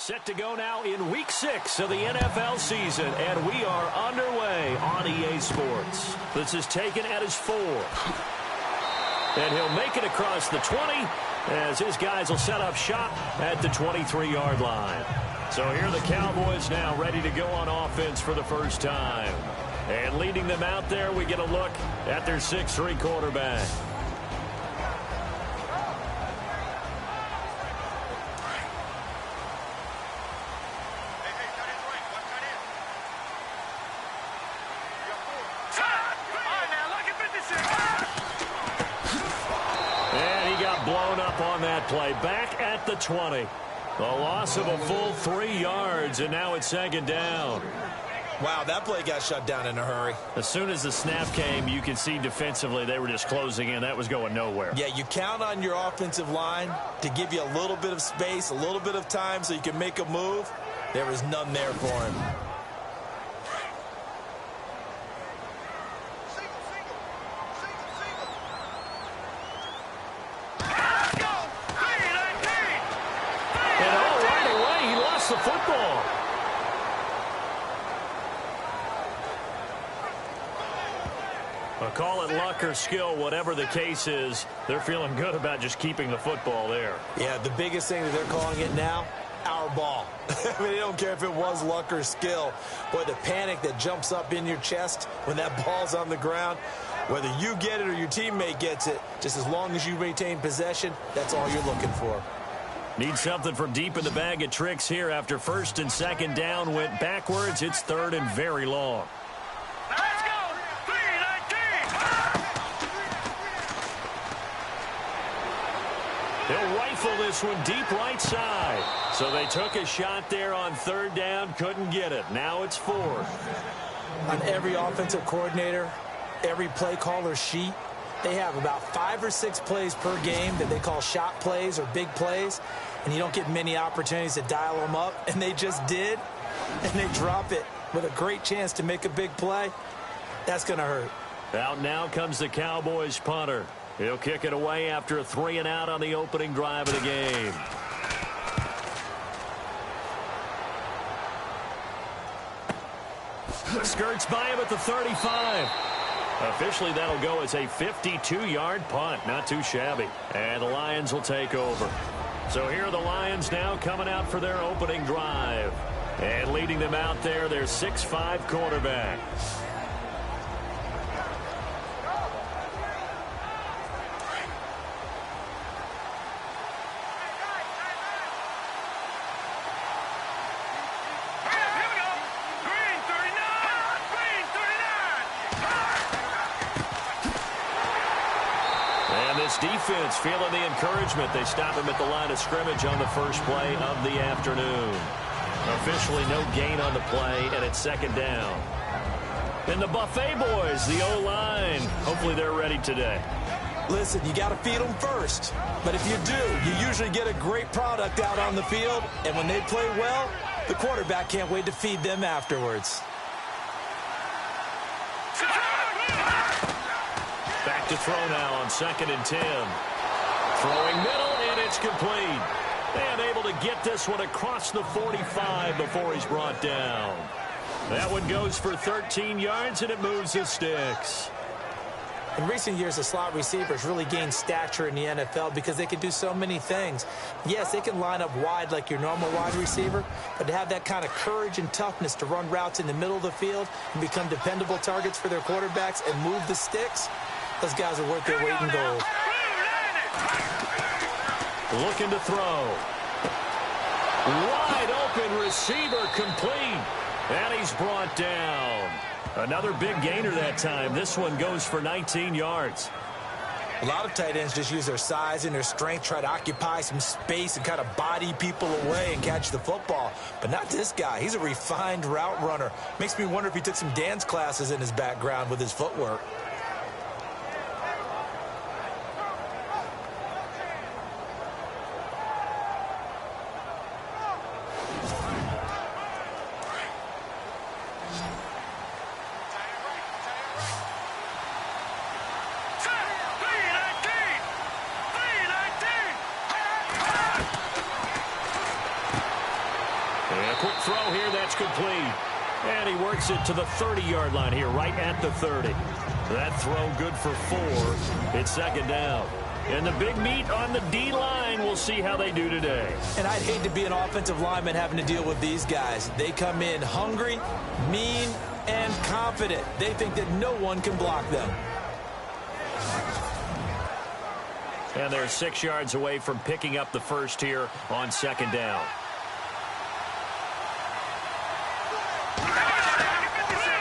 Set to go now in Week 6 of the NFL season, and we are underway on EA Sports. This is taken at his 4. And he'll make it across the 20 as his guys will set up shop at the 23-yard line. So here are the Cowboys now ready to go on offense for the first time. And leading them out there, we get a look at their 6'3" quarterback. Blown up on that play. Back at the 20. A loss of a full 3 yards, and now it's 2nd down. Wow, that play got shut down in a hurry. As soon as the snap came, you could see defensively they were just closing in. That was going nowhere. Yeah, you count on your offensive line to give you a little bit of space, a little bit of time so you can make a move. There was none there for him. The football. Call it luck or skill, whatever the case is, they're feeling good about just keeping the football there. Yeah, the biggest thing that they're calling it now, our ball. I mean, they don't care if it was luck or skill. Boy, the panic that jumps up in your chest when that ball's on the ground, whether you get it or your teammate gets it, just as long as you retain possession, that's all you're looking for. Need something from deep in the bag of tricks here after 1st and 2nd down went backwards. It's 3rd and very long. Let's go! 3-19! They'll rifle this one deep right side. So they took a shot there on 3rd down, couldn't get it. Now it's 4th. On every offensive coordinator, every play caller sheet, they have about 5 or 6 plays per game that they call shot plays or big plays, and you don't get many opportunities to dial them up, and they just did, and they drop it with a great chance to make a big play. That's going to hurt. Out now comes the Cowboys punter. He'll kick it away after a 3-and-out on the opening drive of the game. Skirts by him at the 35. Officially, that'll go as a 52-yard punt. Not too shabby. And the Lions will take over. So here are the Lions now coming out for their opening drive. And leading them out there, their 6'5" quarterback. Defense feeling the encouragement. They stop him at the line of scrimmage on the first play of the afternoon. Officially no gain on the play, and it's 2nd down. And the Buffet boys, the O-line, hopefully they're ready today. Listen, you got to feed them first. But if you do, you usually get a great product out on the field. And when they play well, the quarterback can't wait to feed them afterwards. Back to throw now on 2nd and 10. Throwing middle, and it's complete. And able to get this one across the 45 before he's brought down. That one goes for 13 yards, and it moves the sticks. In recent years, the slot receivers really gained stature in the NFL because they can do so many things. Yes, they can line up wide like your normal wide receiver, but to have that kind of courage and toughness to run routes in the middle of the field and become dependable targets for their quarterbacks and move the sticks, those guys are worth their weight in gold. Looking to throw. Wide open receiver complete. And he's brought down. Another big gainer that time. This one goes for 19 yards. A lot of tight ends just use their size and their strength, try to occupy some space and kind of body people away and catch the football. But not this guy. He's a refined route runner. Makes me wonder if he took some dance classes in his background with his footwork. quick throw here. That's complete. And he works it to the 30-yard line here, right at the 30. That throw good for 4. It's second down. And the big meat on the D-line, we'll see how they do today. And I'd hate to be an offensive lineman having to deal with these guys. They come in hungry, mean, and confident. They think that no one can block them. And they're 6 yards away from picking up the first here on second down.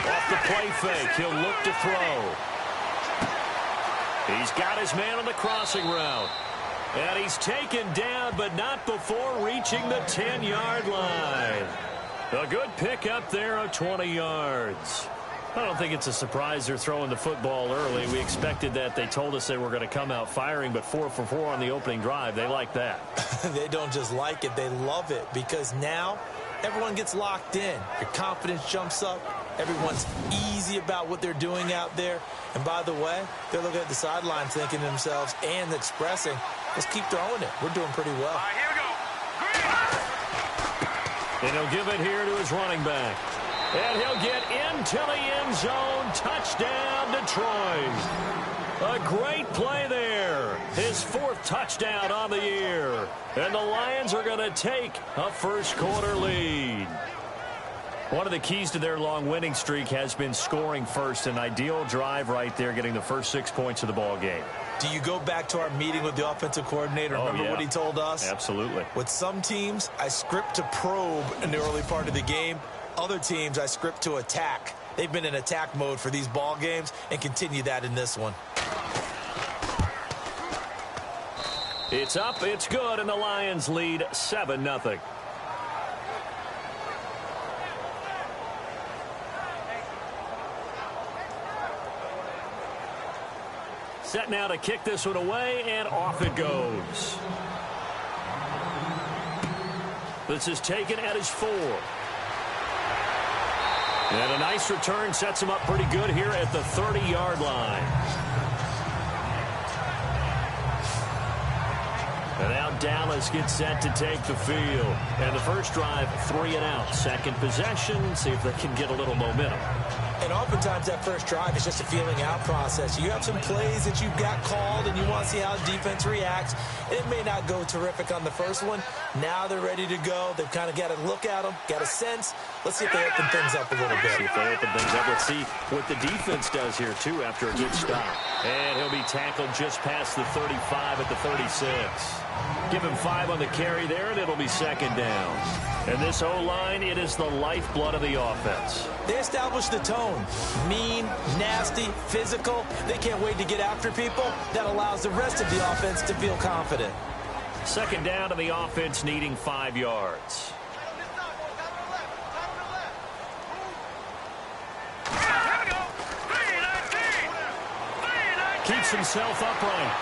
Off the play fake, he'll look to throw. He's got his man on the crossing route. And he's taken down, but not before reaching the 10-yard line. A good pickup there of 20 yards. I don't think it's a surprise they're throwing the football early. We expected that. They told us they were going to come out firing, but 4 for 4 on the opening drive. They like that. They don't just like it, they love it, because now everyone gets locked in. Your confidence jumps up. Everyone's easy about what they're doing out there. And by the way, they're looking at the sidelines thinking to themselves and expressing, let's keep throwing it. We're doing pretty well. All right, here we go. And he'll give it here to his running back. And he'll get into the end zone. Touchdown, Detroit. A great play there. His 4th touchdown on the year. And the Lions are going to take a first-quarter lead. One of the keys to their long winning streak has been scoring first. An ideal drive right there, getting the first 6 points of the ball game. Do you go back to our meeting with the offensive coordinator? Remember what he told us? Absolutely. With some teams, I script to probe in the early part of the game. Other teams, I script to attack. They've been in attack mode for these ball games and continue that in this one. It's up, it's good, and the Lions lead 7-0. Set now to kick this one away, and off it goes. This is taken at his 4. And a nice return sets him up pretty good here at the 30-yard line. And now Dallas gets set to take the field. And the first drive, 3 and out. Second possession, see if they can get a little momentum. And oftentimes that first drive is just a feeling out process. You have some plays that you've got called and you want to see how the defense reacts. It may not go terrific on the first one. Now they're ready to go. They've kind of got to look at them, got a sense. Let's see if they open things up a little bit. See if they open things up. Let's see what the defense does here, too, after a good stop. And he'll be tackled just past the 35 at the 36. Give him 5 on the carry there, and it'll be second down. And this O-line, it is the lifeblood of the offense. They established the tone. Mean, nasty, physical. They can't wait to get after people. That allows the rest of the offense to feel confident. Second down, and the offense needing 5 yards. Keeps himself upright.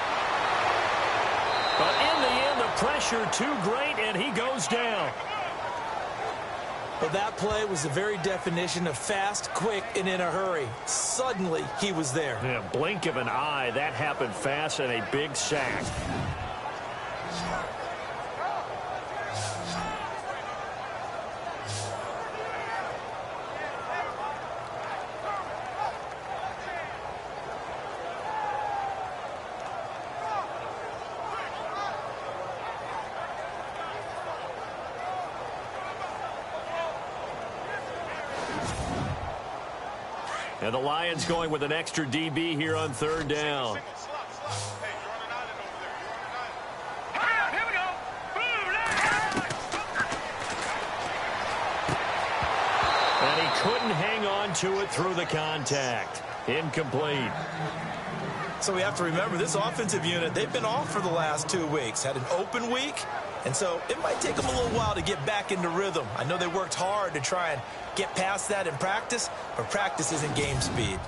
But in the end, the pressure too great, and he goes down. Well, that play was the very definition of fast, quick, and in a hurry. Suddenly, he was there. Yeah, blink of an eye. That happened fast, and a big sack. And the Lions going with an extra DB here on third down. Here we go. And he couldn't hang on to it through the contact. Incomplete. So we have to remember this offensive unit, they've been off for the last 2 weeks. Had an open week, and so it might take them a little while to get back into rhythm. I know they worked hard to try and get past that in practice, but practice isn't game speed.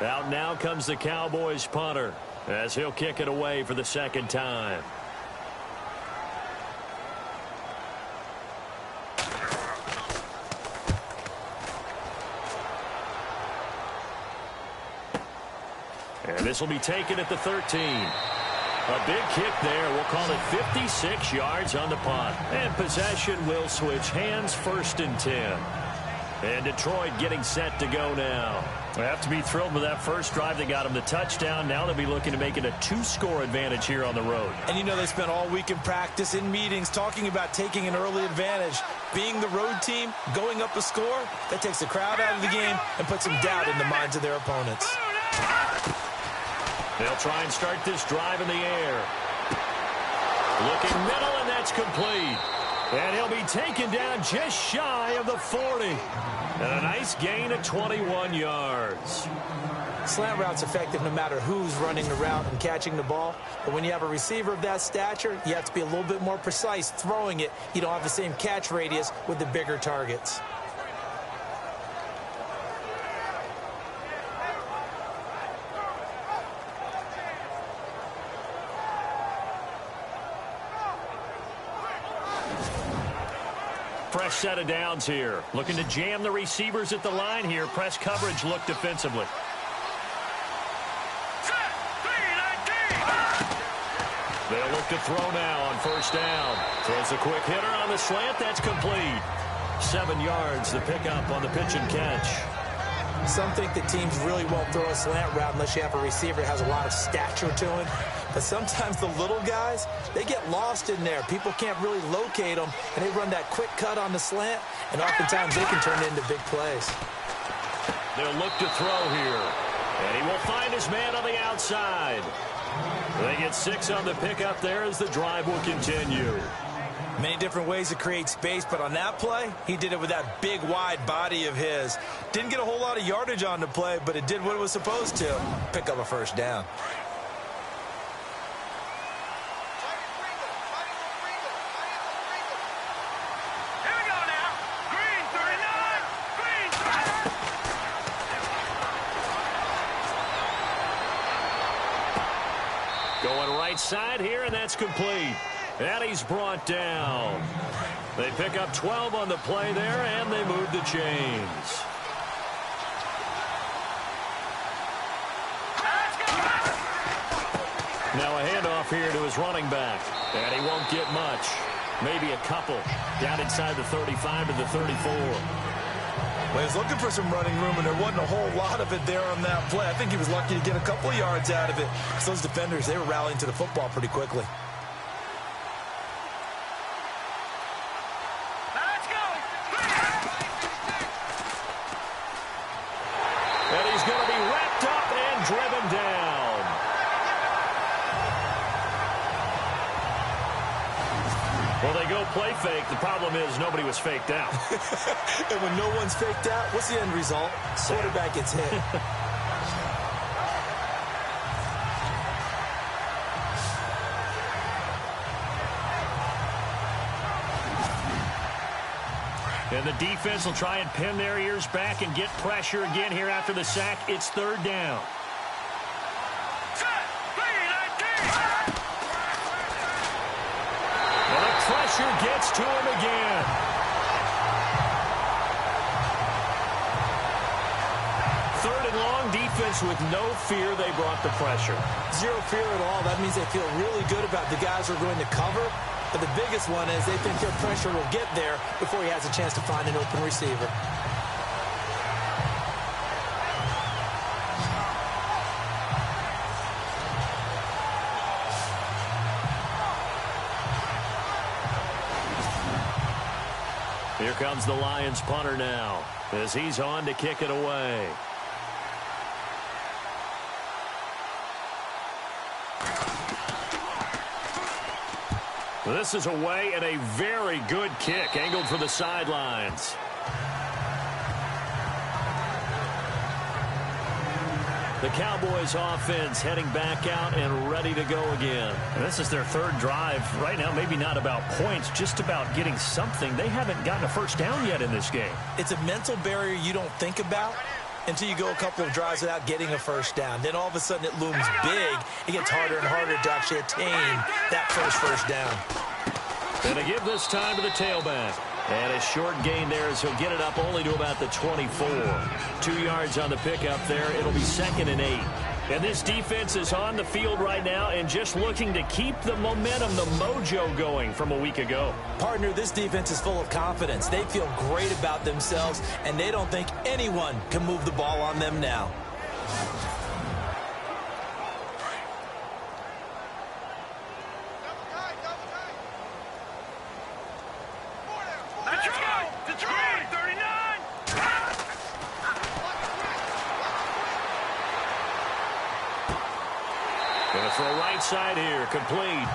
Out now comes the Cowboys punter as he'll kick it away for the second time. And this will be taken at the 13. A big kick there. We'll call it 56 yards on the punt. And possession will switch hands, 1st and 10. And Detroit getting set to go now. They have to be thrilled with that first drive. They got them the touchdown. Now they'll be looking to make it a 2-score advantage here on the road. And you know they spent all week in practice, in meetings, talking about taking an early advantage. Being the road team, going up a score, that takes the crowd out of the game and puts some doubt in the minds of their opponents. They'll try and start this drive in the air. Looking middle, and that's complete. And he'll be taken down just shy of the 40. And a nice gain of 21 yards. Slant route's effective no matter who's running the route and catching the ball. But when you have a receiver of that stature, you have to be a little bit more precise throwing it. You don't have the same catch radius with the bigger targets. Fresh set of downs here. Looking to jam the receivers at the line here. Press coverage look defensively. They'll look to throw now on 1st down. Throws a quick hitter on the slant. That's complete. 7 yards the pickup on the pitch and catch. Some think that teams really won't throw a slant route unless you have a receiver that has a lot of stature to him. But sometimes the little guys, they get lost in there. People can't really locate them, and they run that quick cut on the slant, and oftentimes they can turn it into big plays. They'll look to throw here. And he will find his man on the outside. They get 6 on the pickup there as the drive will continue. Many different ways to create space, but on that play, he did it with that big, wide body of his. Didn't get a whole lot of yardage on the play, but it did what it was supposed to. Pick up a 1st down. Here we go now. Green 39. Green 39. Going right side here, and that's complete. And he's brought down. They pick up 12 on the play there, and they move the chains. Now a handoff here to his running back. And he won't get much. Maybe a couple. Down inside the 35 to the 34. Well, he was looking for some running room, and there wasn't a whole lot of it there on that play. I think he was lucky to get a couple of yards out of it. So those defenders, they were rallying to the football pretty quickly. Driven down. Well, they go play fake. The problem is nobody was faked out. And when no one's faked out, what's the end result? Quarterback gets hit. And the defense will try and pin their ears back and get pressure again here after the sack. It's 3rd down. And the pressure gets to him again. Third and long, defense with no fear. They brought the pressure. Zero fear at all. That means they feel really good about the guys who are going to cover. But the biggest one is they think their pressure will get there before he has a chance to find an open receiver. Here comes the Lions punter now as he's on to kick it away. This is away and a very good kick angled for the sidelines. The Cowboys offense heading back out and ready to go again. And this is their 3rd drive. Right now, maybe not about points, just about getting something. They haven't gotten a 1st down yet in this game. It's a mental barrier you don't think about until you go a couple of drives without getting a 1st down. Then all of a sudden it looms big. It gets harder and harder to actually attain that first down. And they give this time to the tailback. And a short gain there as he'll get it up only to about the 24. 2 yards on the pickup there. It'll be 2nd and 8. And this defense is on the field right now and just looking to keep the momentum, the mojo going from a week ago. Partner, this defense is full of confidence. They feel great about themselves, and they don't think anyone can move the ball on them now. Going to throw right side here, complete.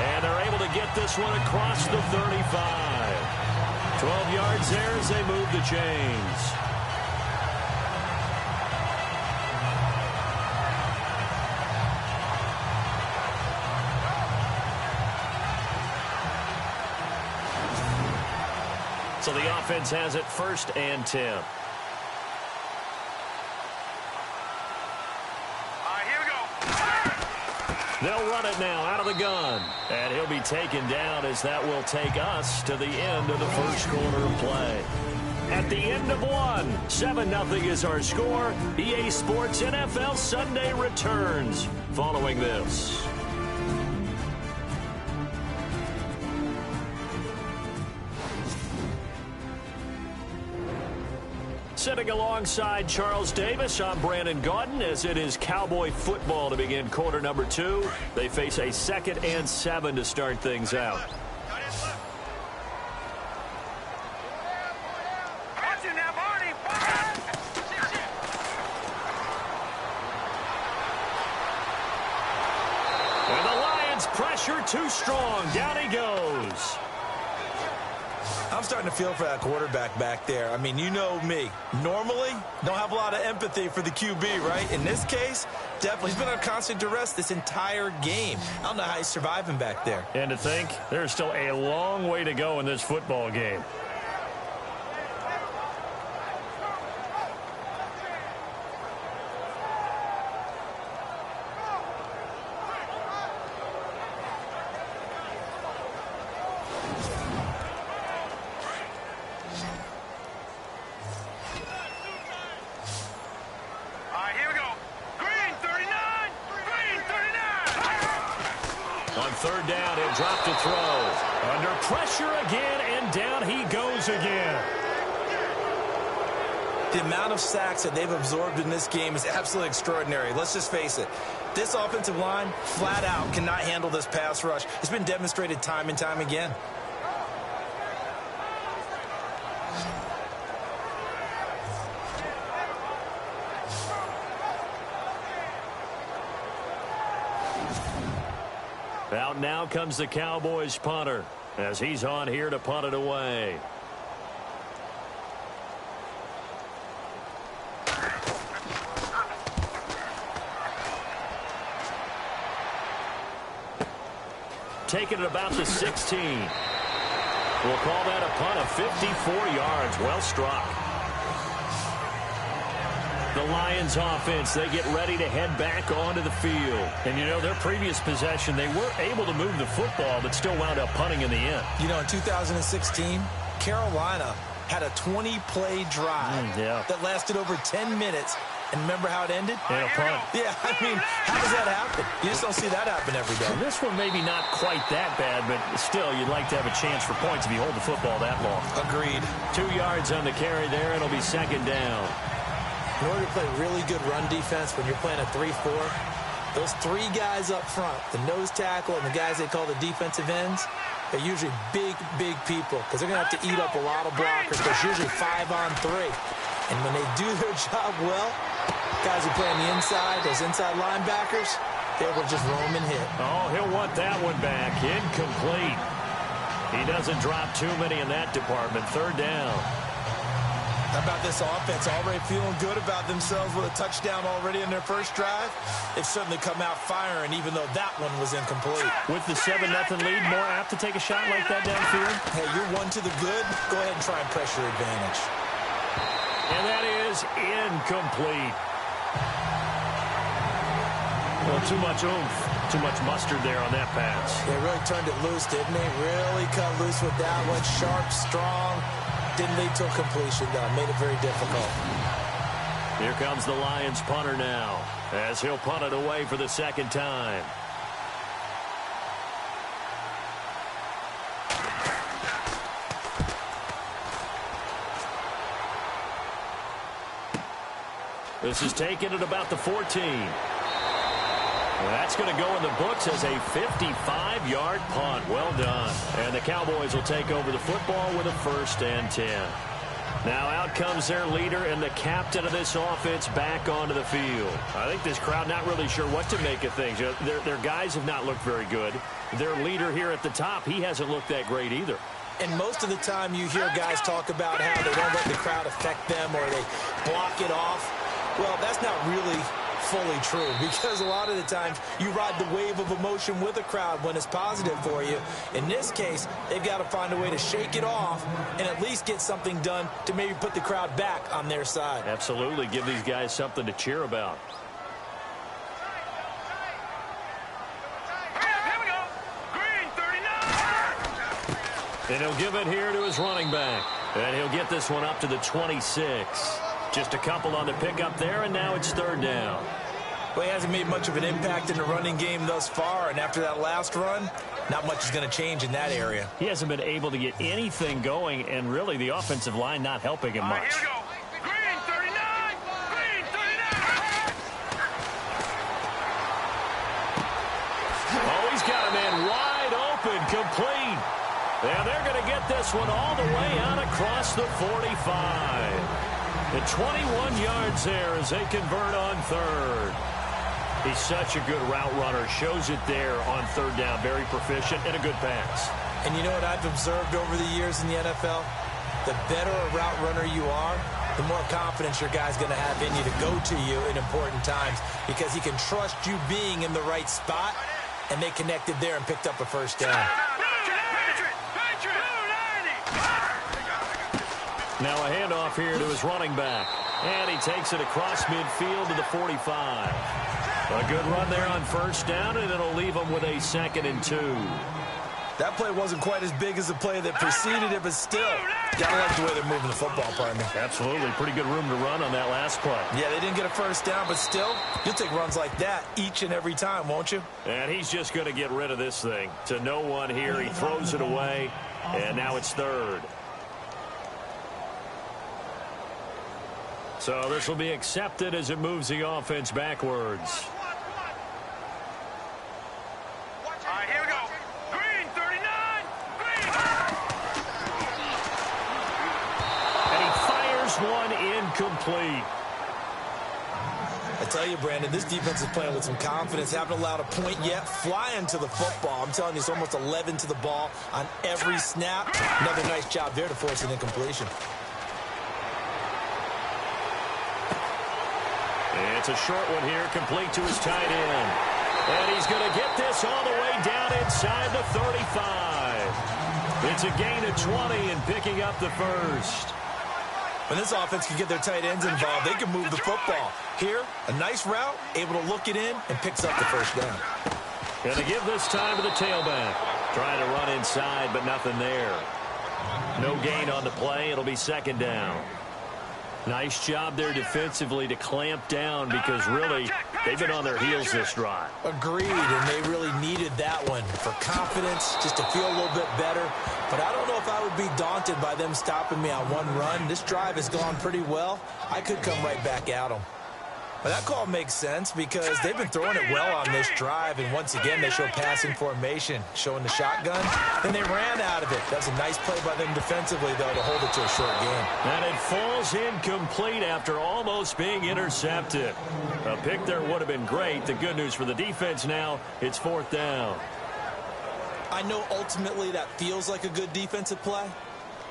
And they're able to get this one across the 35. 12 yards there as they move the chains. So the offense has it 1st and 10. They'll run it now out of the gun. And he'll be taken down as that will take us to the end of the first quarter of play. At the end of one, 7-0 is our score. EA Sports NFL Sunday returns following this. Sitting alongside Charles Davis, I'm Brandon Gaudin as it is Cowboy football to begin quarter number 2. They face a 2nd and 7 to start things out. And the Lions pressure too strong. Down he goes. I'm starting to feel for that quarterback back there. I mean, you know me. Normally, don't have a lot of empathy for the QB, right? In this case, definitely. He's been under constant duress this entire game. I don't know how he's surviving back there. And to think, there's still a long way to go in this football game. Third down, he'll drop to throw. Under pressure again, and down he goes again. The amount of sacks that they've absorbed in this game is absolutely extraordinary. Let's just face it. This offensive line, flat out, cannot handle this pass rush. It's been demonstrated time and time again. Out now comes the Cowboys punter as he's on here to punt it away. Taking it about the 16. We'll call that a punt of 54 yards. Well struck. The Lions offense, they get ready to head back onto the field. And, you know, their previous possession, they were able to move the football, but still wound up punting in the end. You know, in 2016, Carolina had a 20-play drive that lasted over 10 minutes. And remember how it ended? Yeah, punt. Yeah, I mean, how does that happen? You just don't see that happen every day. Well, this one maybe not quite that bad, but still, you'd like to have a chance for points if you hold the football that long. Agreed. 2 yards on the carry there. It'll be 2nd down. In order to play really good run defense when you're playing a 3-4, those 3 guys up front, the nose tackle and the guys they call the defensive ends, they're usually big, big people because they're going to have to eat up a lot of blockers. There's usually 5 on 3. And when they do their job well, guys who play on the inside, those inside linebackers, they will just roam and hit. Oh, he'll want that one back. Incomplete. He doesn't drop too many in that department. 3rd down. How about this offense? Already feeling good about themselves with a touchdown already in their first drive. They've certainly come out firing, even though that one was incomplete. With the 7-0 lead, more apt to take a shot like that downfield? Hey, you're one to the good. Go ahead and try and press your advantage. And that is incomplete. Well, too much oomph, too much mustard there on that pass. They really turned it loose, didn't they? Really cut loose with that one. Sharp, strong. Didn't lead to a completion, though. Made it very difficult. Here comes the Lions punter now. as he'll punt it away for the second time. This is taken at about the 14. That's going to go in the books as a 55-yard punt. Well done. And the Cowboys will take over the football with a 1st and 10. Now out comes their leader and the captain of this offense back onto the field. I think this crowd not really sure what to make of things. Their guys have not looked very good. Their leader here at the top, he hasn't looked that great either. And most of the time you hear guys talk about how they don't let the crowd affect them or they block it off. Well, that's not really fully true, because a lot of the times you ride the wave of emotion with a crowd when it's positive for you. In this case, they've got to find a way to shake it off and at least get something done to maybe put the crowd back on their side. Absolutely. Give these guys something to cheer about. Here we go. Green 39. And he'll give it here to his running back. And he'll get this one up to the 26. Just a couple on the pickup there, and now it's 3rd down. Well, he hasn't made much of an impact in the running game thus far, and after that last run, not much is going to change in that area. He hasn't been able to get anything going, and really the offensive line not helping him much. Here we go. Green 39. Green 39. Oh, he's got a man wide open, complete. And they're going to get this one all the way out across the 45. The 21 yards there as they convert on 3rd. He's such a good route runner. Shows it there on 3rd down. Very proficient and a good pass. And you know what I've observed over the years in the NFL? The better a route runner you are, the more confidence your guy's going to have in you to go to you in important times, because he can trust you being in the right spot, and they connected there and picked up a 1st down. Now a handoff here to his running back. And he takes it across midfield to the 45. A good run there on 1st down, and it'll leave him with a 2nd and 2. That play wasn't quite as big as the play that preceded it, but still, gotta like the way they're moving the football, partner. Absolutely. Pretty good room to run on that last play. Yeah, they didn't get a 1st down, but still, you'll take runs like that each and every time, won't you? And he's just going to get rid of this thing. To no one here. He throws it away, and now it's 3rd. So this will be accepted as it moves the offense backwards. All right, here we go. Green 39. Green. And he fires one incomplete. I tell you, Brandon, this defense is playing with some confidence. Haven't allowed a point yet. Flying to the football. I'm telling you, it's almost 11 to the ball on every snap. Another nice job there to force an incompletion. It's a short one here, complete to his tight end. And he's going to get this all the way down inside the 35. It's a gain of 20 and picking up the 1st. When this offense can get their tight ends involved, they can move the football. Here, a nice route, able to look it in, and picks up the 1st down. Going to give this time to the tailback. Trying to run inside, but nothing there. No gain on the play. It'll be 2nd down. Nice job there defensively to clamp down, because really they've been on their heels this drive. Agreed, and they really needed that one for confidence, just to feel a little bit better. But I don't know if I would be daunted by them stopping me on one run. This drive has gone pretty well. I could come right back at them. But that call makes sense because they've been throwing it well on this drive, and once again they show passing formation, showing the shotgun, and they ran out of it. That's a nice play by them defensively, though, to hold it to a short game. And it falls incomplete after almost being intercepted. A pick there would have been great. The good news for the defense now, it's 4th down. I know ultimately that feels like a good defensive play,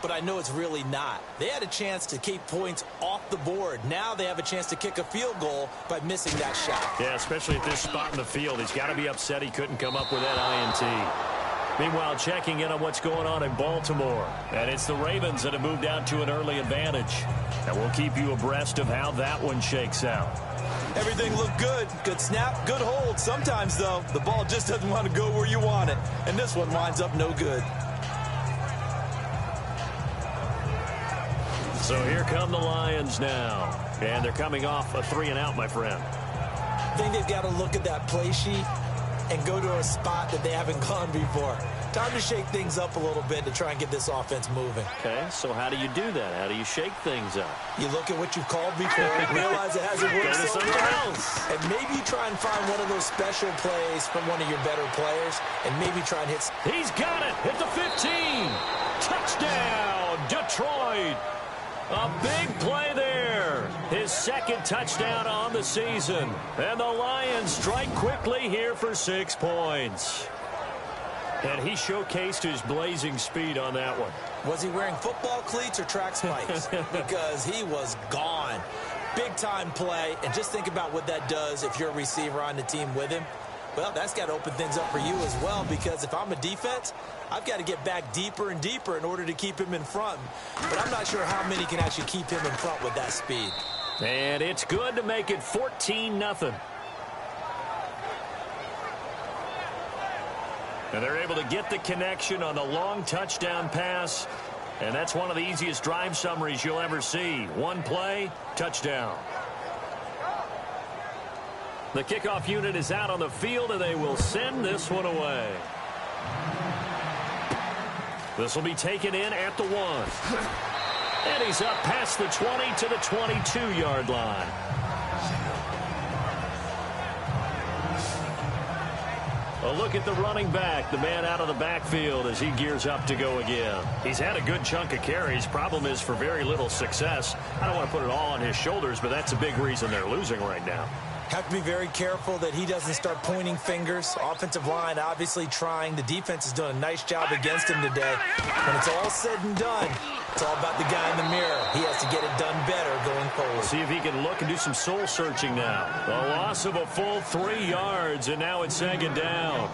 but I know it's really not. They had a chance to keep points off the board. Now they have a chance to kick a field goal by missing that shot. Yeah, especially at this spot in the field. He's got to be upset he couldn't come up with that INT. Meanwhile, checking in on what's going on in Baltimore. And it's the Ravens that have moved out to an early advantage. And we'll keep you abreast of how that one shakes out. Everything looked good. Good snap, good hold. Sometimes, though, the ball just doesn't want to go where you want it. And this one winds up no good. So here come the Lions now. And they're coming off a 3-and-out, my friend. I think they've got to look at that play sheet and go to a spot that they haven't gone before. Time to shake things up a little bit to try and get this offense moving. Okay, so how do you do that? How do you shake things up? You look at what you've called before and realize it hasn't worked so far. And maybe you try and find one of those special plays from one of your better players and maybe try and hit. He's got it at the 15. Touchdown, Detroit. A big play there. His second touchdown on the season. And the Lions strike quickly here for 6 points. And he showcased his blazing speed on that one. Was he wearing football cleats or track spikes? Because he was gone. Big-time play. And just think about what that does if you're a receiver on the team with him. Well, that's got to open things up for you as well, because if I'm a defense, I've got to get back deeper and deeper in order to keep him in front. But I'm not sure how many can actually keep him in front with that speed. And it's good to make it 14-0. And they're able to get the connection on the long touchdown pass. And that's one of the easiest drive summaries you'll ever see. One play, touchdown. The kickoff unit is out on the field, and they will send this one away. This will be taken in at the 1. And he's up past the 20 to the 22-yard line. A look at the running back, the man out of the backfield as he gears up to go again. He's had a good chunk of carries. Problem is for very little success. I don't want to put it all on his shoulders, but that's a big reason they're losing right now. Have to be very careful that he doesn't start pointing fingers. Offensive line obviously trying. The defense is doing a nice job against him today. When it's all said and done, it's all about the guy in the mirror. He has to get it done better going forward. See if he can look and do some soul searching now. The loss of a full 3 yards, and now it's second down.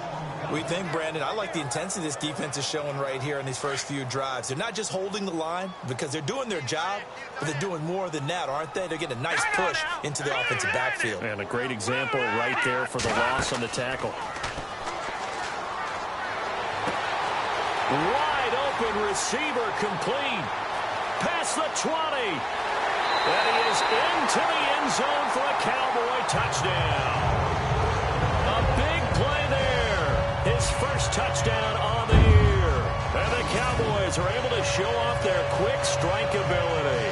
We think, Brandon, I like the intensity this defense is showing right here in these first few drives. They're not just holding the line because they're doing their job, but they're doing more than that, aren't they? They're getting a nice push into the offensive backfield. And a great example right there for the loss on the tackle. Wide open receiver complete. Past the 20. And he is into the end zone for a Cowboy touchdown. A big play there. His first touchdown on the year. And the Cowboys are able to show off their quick strike ability.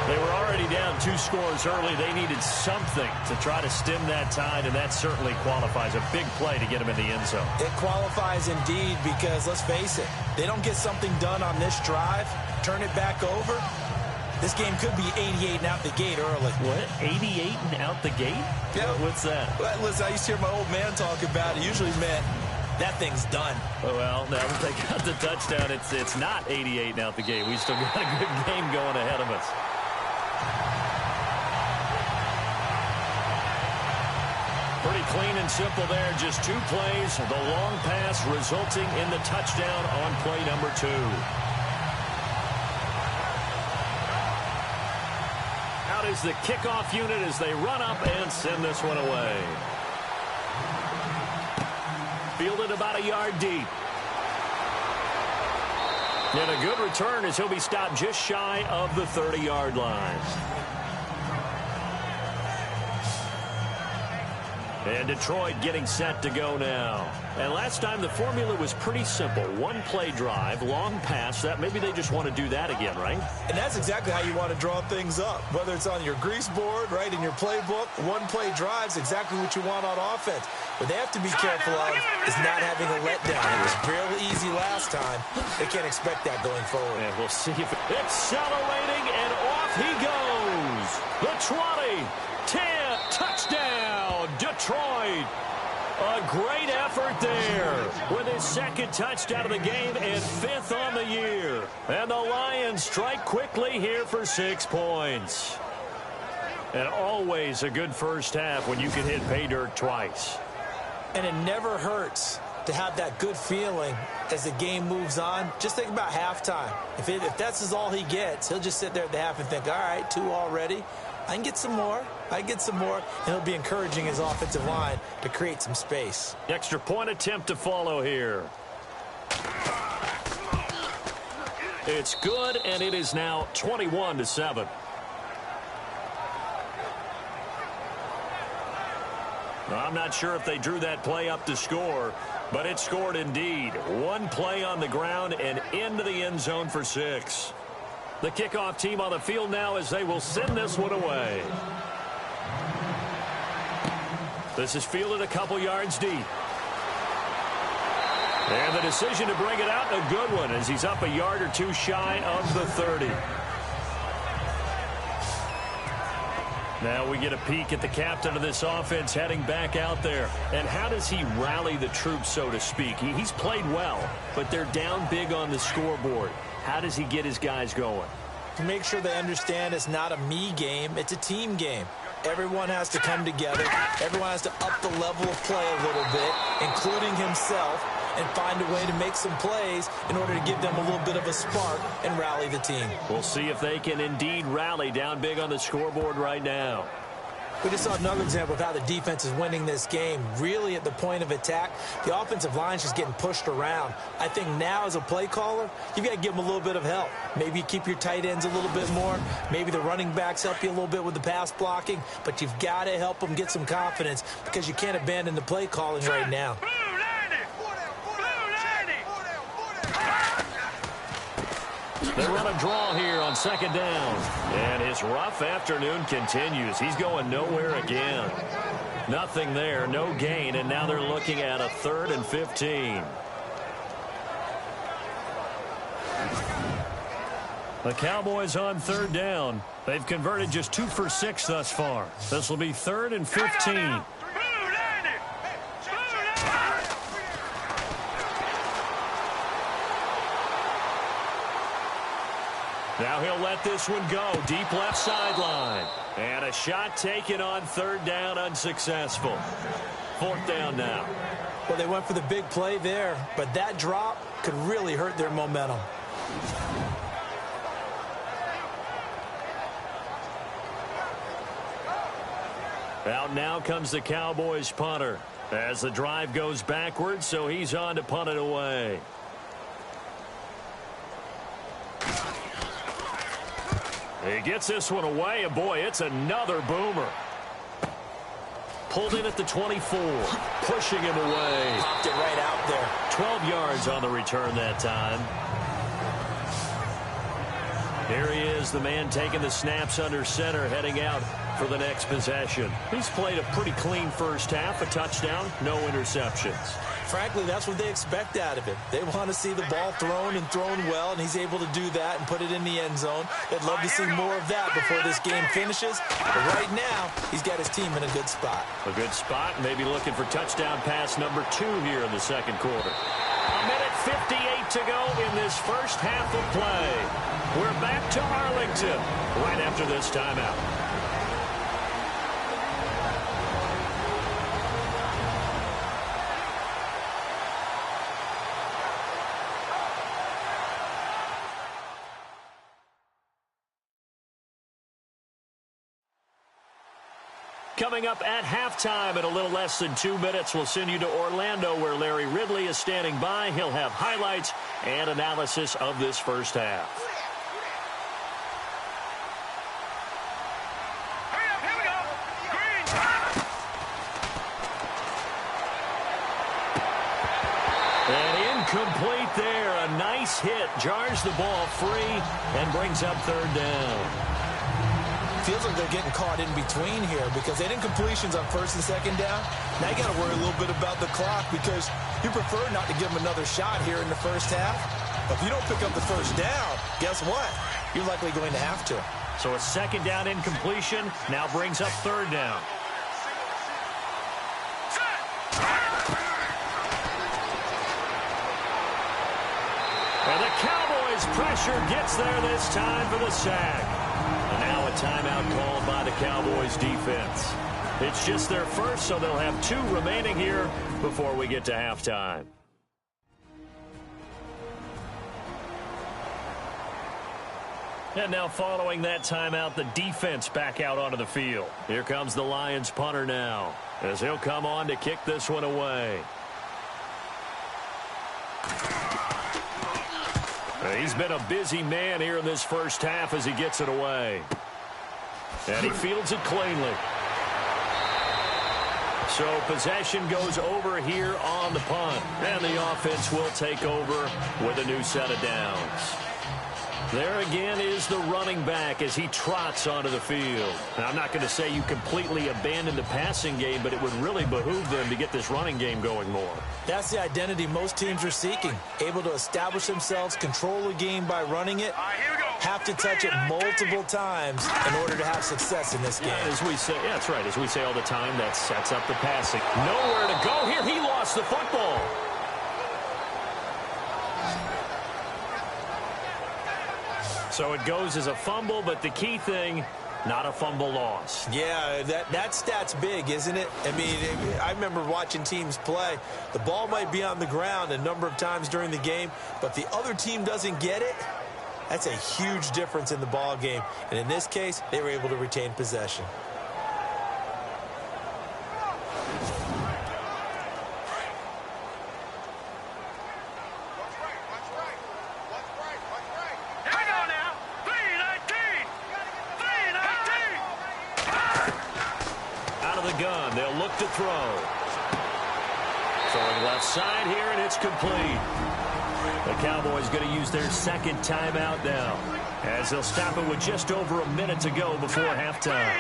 They were already down 2 scores early. They needed something to try to stem that tide, and that certainly qualifies. A big play to get him in the end zone. It qualifies indeed because, let's face it, they don't get something done on this drive, turn it back over, this game could be 88 and out the gate early. What? 88 and out the gate? Yeah. What's that? Well, listen, I used to hear my old man talk about it. Usually meant that thing's done. Oh, well, now that they got the touchdown, it's not 88 and out the gate. We still got a good game going ahead of us. Pretty clean and simple there. Just 2 plays. The long pass resulting in the touchdown on play number 2. Out is the kickoff unit as they run up and send this one away. Fielded about a yard deep. And a good return as he'll be stopped just shy of the 30-yard line. And Detroit getting set to go now. And last time the formula was pretty simple. 1 play drive, long pass. That maybe they just want to do that again, right? And that's exactly how you want to draw things up. Whether it's on your grease board, right, in your playbook, 1 play drive is exactly what you want on offense. What they have to be careful of is not having a letdown. It was fairly easy last time. They can't expect that going forward. And we'll see if accelerating, and off he goes. The 20, 10, touchdown, Detroit. A great effort there with his second touchdown of the game and 5th on the year. And the Lions strike quickly here for 6 points. And always a good first half when you can hit pay dirt twice. And it never hurts to have that good feeling as the game moves on. Just think about halftime. If that's all he gets, he'll just sit there at the half and think, all right, 2 already. I can get some more. I get some more. And he'll be encouraging his offensive line to create some space. Extra point attempt to follow here. It's good, and it is now 21-7. I'm not sure if they drew that play up to score, but it scored indeed. One play on the ground and into the end zone for 6. The kickoff team on the field now as they will send this one away. This is fielded a couple yards deep. And the decision to bring it out, a good one, as he's up a yard or two shy of the 30. Now we get a peek at the captain of this offense heading back out there. And how does he rally the troops, so to speak? He's played well, but they're down big on the scoreboard. How does he get his guys going? To make sure they understand it's not a me game, it's a team game. Everyone has to come together. Everyone has to up the level of play a little bit, including himself, and find a way to make some plays in order to give them a little bit of a spark and rally the team. We'll see if they can indeed rally down big on the scoreboard right now. We just saw another example of how the defense is winning this game. Really at the point of attack, the offensive line is just getting pushed around. I think now as a play caller, you've got to give them a little bit of help. Maybe you keep your tight ends a little bit more. Maybe the running backs help you a little bit with the pass blocking. But you've got to help them get some confidence because you can't abandon the play calling right now. They run a draw here on second down. And his rough afternoon continues. He's going nowhere again. Nothing there, no gain, and now they're looking at a 3rd and 15. The Cowboys on 3rd down. They've converted just 2 for 6 thus far. This will be 3rd and 15. Now he'll let this one go. Deep left sideline. And a shot taken on 3rd down, unsuccessful. 4th down now. Well, they went for the big play there, but that drop could really hurt their momentum. Out now comes the Cowboys punter as the drive goes backwards, so he's on to punt it away. He gets this one away, and boy, it's another boomer. Pulled in at the 24, pushing him away. Popped it right out there. 12 yards on the return that time. Here he is, the man taking the snaps under center, heading out for the next possession. He's played a pretty clean first half, a touchdown, no interceptions. Frankly, that's what they expect out of him. They want to see the ball thrown and thrown well, and he's able to do that and put it in the end zone. They'd love to see more of that before this game finishes. But right now, he's got his team in a good spot. A good spot, maybe looking for touchdown pass number 2 here in the second quarter. A minute 58 to go in this first half of play. We're back to Arlington right after this timeout. Coming up at halftime in a little less than 2 minutes, we'll send you to Orlando where Larry Ridley is standing by. He'll have highlights and analysis of this first half. Here we go. Green. And incomplete there. A nice hit. Jars the ball free and brings up 3rd down. Feels like they're getting caught in between here because they didn't completions on 1st and 2nd down. Now you got to worry a little bit about the clock because you prefer not to give them another shot here in the first half. But if you don't pick up the 1st down, guess what? You're likely going to have to. So a 2nd down incompletion now brings up 3rd down. And the Cowboys pressure gets there this time for the sack. And now a timeout called by the Cowboys defense. It's just their first, so they'll have 2 remaining here before we get to halftime. And now following that timeout, the defense back out onto the field. Here comes the Lions punter now as he'll come on to kick this one away. He's been a busy man here in this first half as he gets it away. And he fields it cleanly. So possession goes over here on the punt. And the offense will take over with a new set of downs. There again is the running back as he trots onto the field. Now, I'm not going to say you completely abandon the passing game, but it would really behoove them to get this running game going more. That's the identity most teams are seeking. Able to establish themselves, control the game by running it, have to touch it multiple times in order to have success in this game. As we say, yeah, that's right. As we say all the time, that sets up the passing. Nowhere to go here. He lost the football. So it goes as a fumble, but the key thing, not a fumble loss. Yeah, that stat's big, isn't it? I mean, I remember watching teams play. The ball might be on the ground a number of times during the game, but the other team doesn't get it. That's a huge difference in the ball game. And in this case, they were able to retain possession. They'll look to throw. Throwing left side here, and it's complete. The Cowboys going to use their second timeout now, as they'll stop it with just over a minute to go before halftime.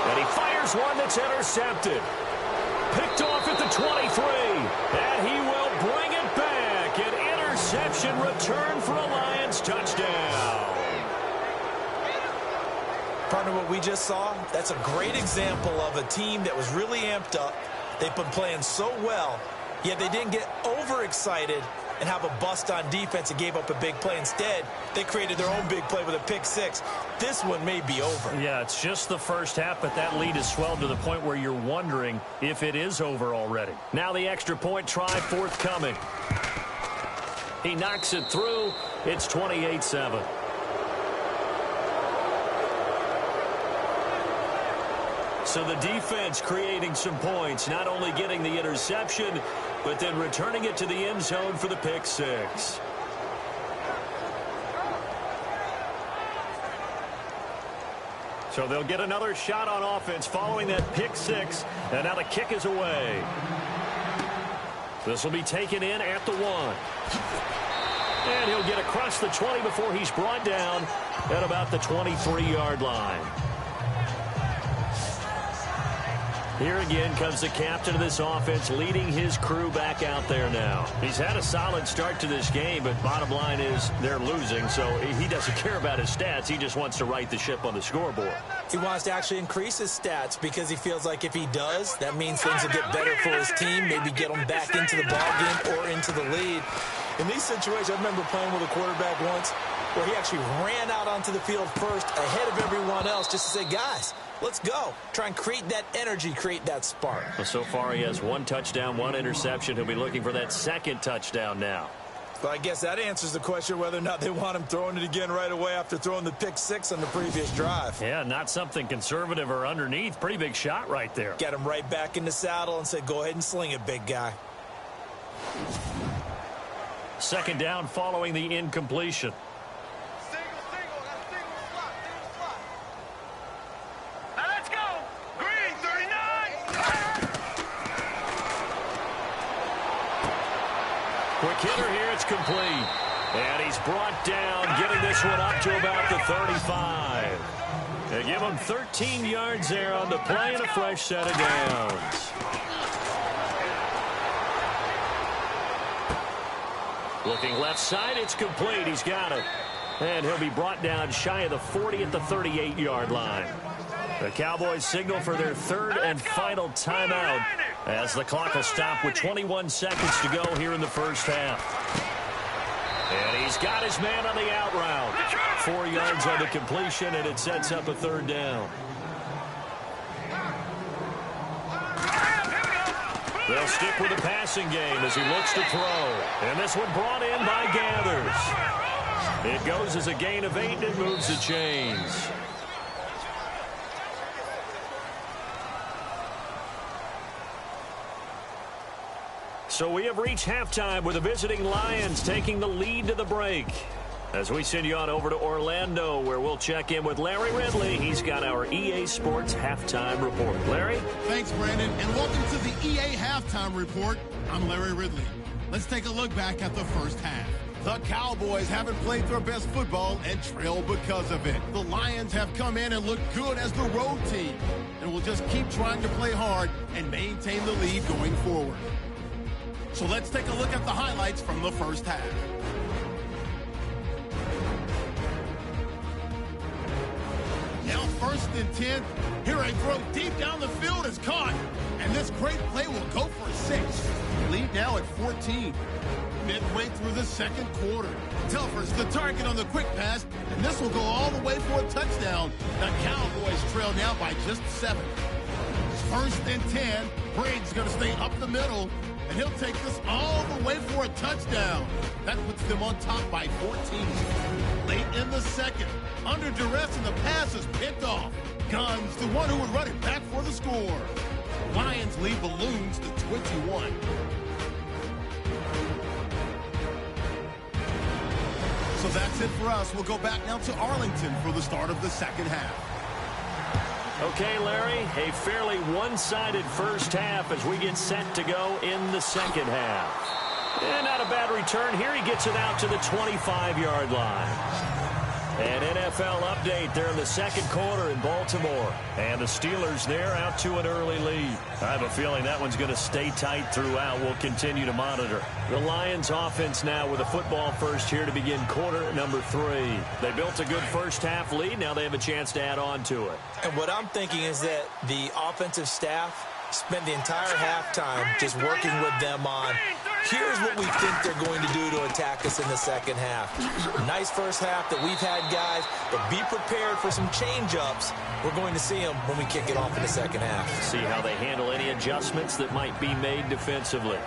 And he fires one that's intercepted. Picked off at the 23, and he will bring it back. An interception return for a Lions touchdown. Partner, what we just saw, that's a great example of a team that was really amped up. They've been playing so well, yet they didn't get overexcited and have a bust on defense and gave up a big play. Instead, they created their own big play with a pick six. This one may be over. Yeah, it's just the first half, but that lead has swelled to the point where you're wondering if it is over already. Now the extra point try forthcoming. He knocks it through. It's 28-7. So the defense creating some points, not only getting the interception, but then returning it to the end zone for the pick six. So they'll get another shot on offense following that pick six, and now the kick is away. This will be taken in at the 1. And he'll get across the 20 before he's brought down at about the 23-yard line. Here again comes the captain of this offense, leading his crew back out there now. He's had a solid start to this game, but bottom line is they're losing, so he doesn't care about his stats. He just wants to right the ship on the scoreboard. He wants to actually increase his stats because he feels like if he does, that means things will get better for his team, maybe get them back into the ball game or into the lead. In these situations, I remember playing with a quarterback once where he actually ran out onto the field first ahead of everyone else just to say, guys, let's go. Try and create that energy, create that spark. Well, so far he has 1 touchdown, 1 interception. He'll be looking for that second touchdown now. But I guess that answers the question whether or not they want him throwing it again right away after throwing the pick six on the previous drive. Yeah, not something conservative or underneath. Pretty big shot right there. Get him right back in the saddle and say, go ahead and sling it, big guy. Second down following the incompletion. Quick hitter here, it's complete. And he's brought down, getting this one up to about the 35. They give him 13 yards there on the play and a fresh set of downs. Looking left side, it's complete. He's got it. And he'll be brought down shy of the 40 at the 38-yard line. The Cowboys signal for their third and final timeout as the clock will stop with 21 seconds to go here in the first half. And he's got his man on the out route. 4 yards on the completion, and it sets up a third down. They'll stick with the passing game as he looks to throw. And this one brought in by Gathers. It goes as a gain of 8, and it moves the chains. So we have reached halftime with the visiting Lions taking the lead to the break. As we send you on over to Orlando, where we'll check in with Larry Ridley. He's got our EA Sports Halftime Report. Larry? Thanks, Brandon, and welcome to the EA Halftime Report. I'm Larry Ridley. Let's take a look back at the first half. The Cowboys haven't played their best football and trailed because of it. The Lions have come in and looked good as the road team, and will just keep trying to play hard and maintain the lead going forward. So let's take a look at the highlights from the first half. Now 1st and 10. Here a throw deep down the field is caught. And this great play will go for a 6. Lead now at 14. Midway through the second quarter. Telfer's the target on the quick pass. And this will go all the way for a touchdown. The Cowboys trail now by just 7. 1st and 10. Briggs going to stay up the middle. And he'll take this all the way for a touchdown. That puts them on top by 14. Late in the second. Under duress, and the pass is picked off. Guns, the one who would run it back for the score. Lions lead balloons to 21. So that's it for us. We'll go back now to Arlington for the start of the second half. Okay, Larry, a fairly one-sided first half as we get set to go in the second half. And not a bad return here. He gets it out to the 25-yard line. An NFL update there in the second quarter in Baltimore. And the Steelers there out to an early lead. I have a feeling that one's going to stay tight throughout. We'll continue to monitor. The Lions offense now with a football first here to begin quarter number 3. They built a good first half lead. Now they have a chance to add on to it. And what I'm thinking is that the offensive staff spent the entire halftime just working with them on, here's what we think they're going to do to attack us in the second half. Nice first half that we've had, guys, but be prepared for some change-ups. We're going to see them when we kick it off in the second half. See how they handle any adjustments that might be made defensively.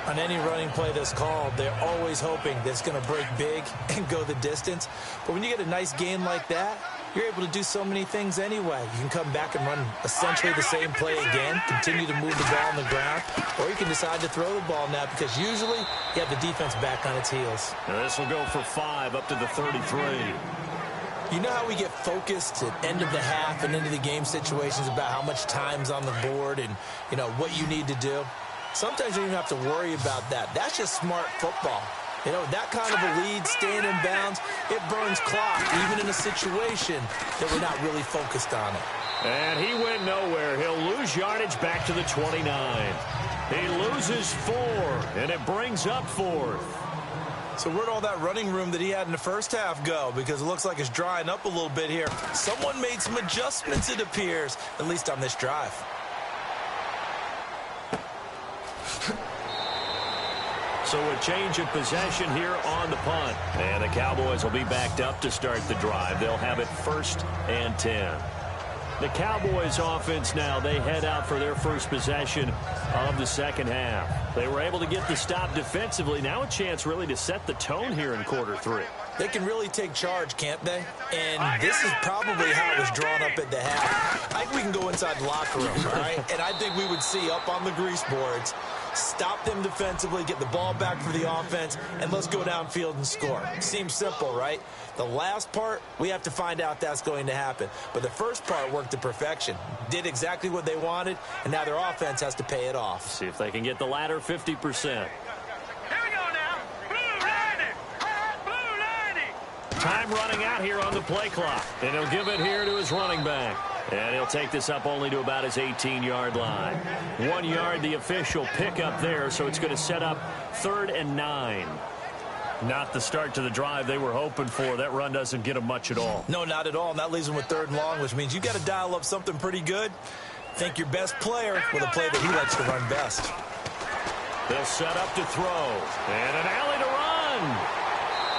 On any running play that's called, they're always hoping that it's going to break big and go the distance. But when you get a nice game like that, you're able to do so many things anyway. You can come back and run essentially the same play again, continue to move the ball on the ground, or you can decide to throw the ball now because usually you have the defense back on its heels. Now this will go for 5 up to the 33. You know how we get focused at end of the half and into the game situations about how much time's on the board and, you know, what you need to do? Sometimes you don't even have to worry about that. That's just smart football. You know, that kind of a lead, staying in bounds, it burns clock, even in a situation that we're not really focused on it. And he went nowhere. He'll lose yardage back to the 29. He loses 4, and it brings up 4th. So where'd all that running room that he had in the first half go? Because it looks like it's drying up a little bit here. Someone made some adjustments, it appears, at least on this drive. So a change of possession here on the punt. And the Cowboys will be backed up to start the drive. They'll have it 1st and 10. The Cowboys offense now, they head out for their first possession of the second half. They were able to get the stop defensively. Now a chance really to set the tone here in quarter 3. They can really take charge, can't they? And this is probably how it was drawn up at the half. I think we can go inside the locker room, all right? And I think we would see up on the grease boards, stop them defensively, get the ball back for the offense, and let's go downfield and score. Seems simple, right? The last part, we have to find out that's going to happen. But the first part worked to perfection. Did exactly what they wanted, and now their offense has to pay it off. See if they can get the latter 50%. Time running out here on the play clock. And he'll give it here to his running back. And he'll take this up only to about his 18-yard line. 1 yard, the official pickup there, so it's going to set up 3rd and 9. Not the start to the drive they were hoping for. That run doesn't get them much at all. No, not at all. And that leaves them with 3rd and long, which means you've got to dial up something pretty good. Think your best player with a play that he likes to run best. They'll set up to throw. And an alley to run.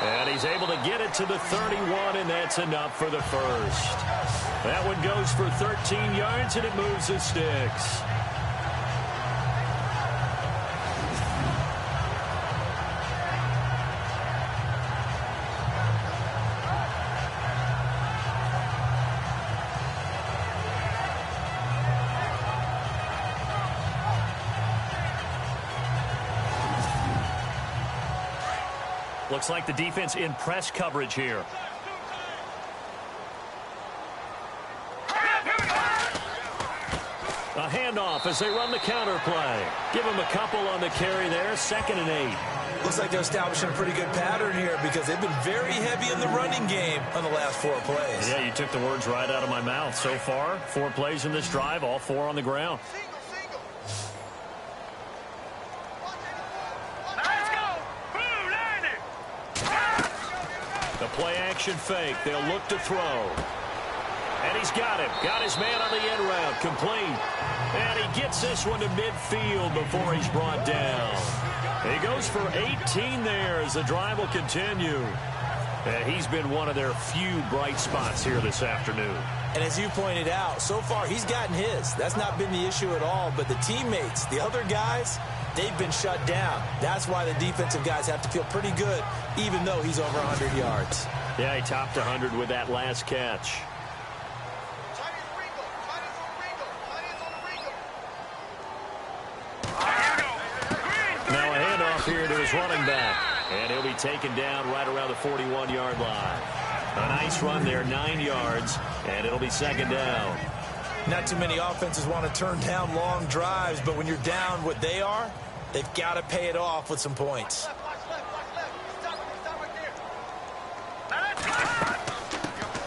And he's able to get it to the 31, and that's enough for the first. That one goes for 13 yards, and it moves the sticks. Looks like the defense in press coverage here. A handoff as they run the counter play. Give them a couple on the carry there. 2nd and 8. Looks like they're establishing a pretty good pattern here because they've been very heavy in the running game on the last 4 plays. Yeah, you took the words right out of my mouth. So far, 4 plays in this drive, all 4 on the ground. Let's go. Blue, land it. The play action fake. They'll look to throw. And he's got him. Got his man on the end route. Complete. And he gets this one to midfield before he's brought down. He goes for 18 there as the drive will continue. And he's been one of their few bright spots here this afternoon. And as you pointed out, so far he's gotten his. That's not been the issue at all. But the teammates, the other guys, they've been shut down. That's why the defensive guys have to feel pretty good, even though he's over 100 yards. Yeah, he topped 100 with that last catch. Now a handoff here to his running back. And he'll be taken down right around the 41-yard line. A nice run there, 9 yards, and it'll be 2nd down. Not too many offenses want to turn down long drives, but when you're down what they are, they've got to pay it off with some points.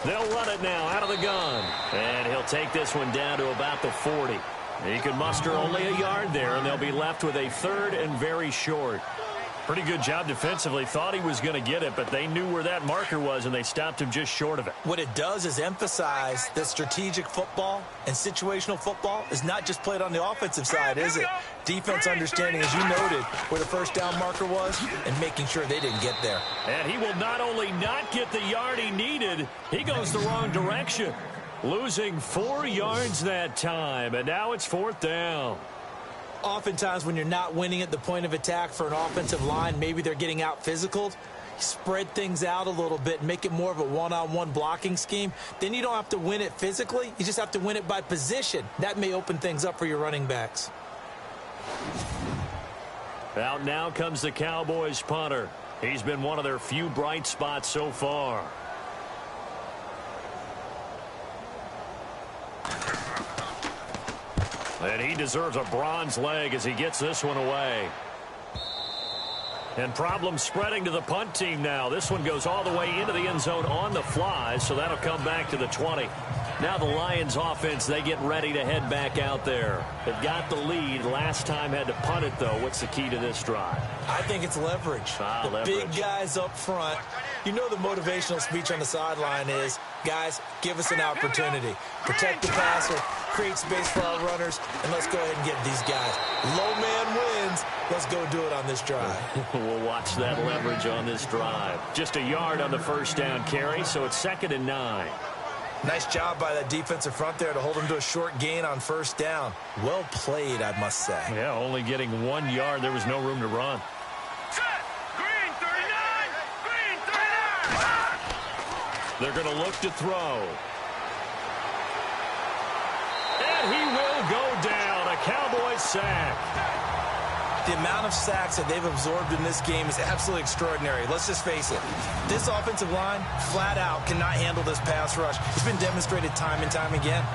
They'll run it now out of the gun. And he'll take this one down to about the 40. He can muster only a yard there, and they'll be left with a 3rd and very short. Pretty good job defensively. Thought he was going to get it, but they knew where that marker was, and they stopped him just short of it. What it does is emphasize that strategic football and situational football is not just played on the offensive side, is it? Defense understanding, as you noted, where the 1st down marker was and making sure they didn't get there. And he will not only not get the yard he needed, he goes the wrong direction. Losing 4 yards that time, and now it's 4th down. Oftentimes when you're not winning at the point of attack for an offensive line, maybe they're getting out physical. Spread things out a little bit, make it more of a one-on-one blocking scheme. Then you don't have to win it physically. You just have to win it by position. That may open things up for your running backs. Out now comes the Cowboys punter. He's been one of their few bright spots so far. And he deserves a bronze leg as he gets this one away. And problems spreading to the punt team now. This one goes all the way into the end zone on the fly, so that'll come back to the 20. Now the Lions offense, they get ready to head back out there. They've got the lead. Last time had to punt it, though. What's the key to this drive? I think it's leverage. Leverage. Big guys up front. You know the motivational speech on the sideline is, guys, give us an opportunity. Protect the passer, create space for our runners, and let's go ahead and get these guys. Low man wins. Let's go do it on this drive. We'll watch that leverage on this drive. Just a yard on the 1st down carry, so it's 2nd and 9. Nice job by that defensive front there to hold him to a short gain on 1st down. Well played, I must say. Yeah, only getting 1 yard. There was no room to run. Set. Green 39. Green 39. They're going to look to throw. And he will go down. A Cowboys sack. The amount of sacks that they've absorbed in this game is absolutely extraordinary. Let's just face it. This offensive line, flat out, cannot handle this pass rush. It's been demonstrated time and time again.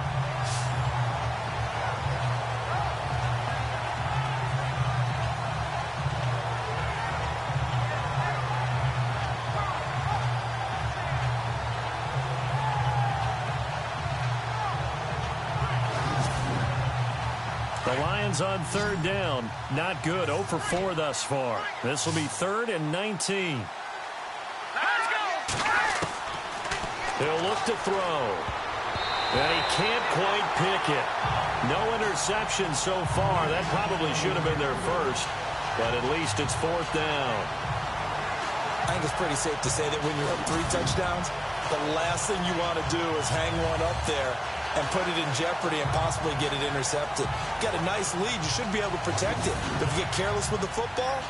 The Lions on 3rd down. Not good. 0 for 4 thus far. This will be 3rd and 19. Let's go. He'll look to throw. And he can't quite pick it. No interception so far. That probably should have been their first. But at least it's 4th down. I think it's pretty safe to say that when you're up 3 touchdowns, the last thing you want to do is hang one up there and put it in jeopardy and possibly get it intercepted. Got a nice lead. You should be able to protect it. But if you get careless with the football,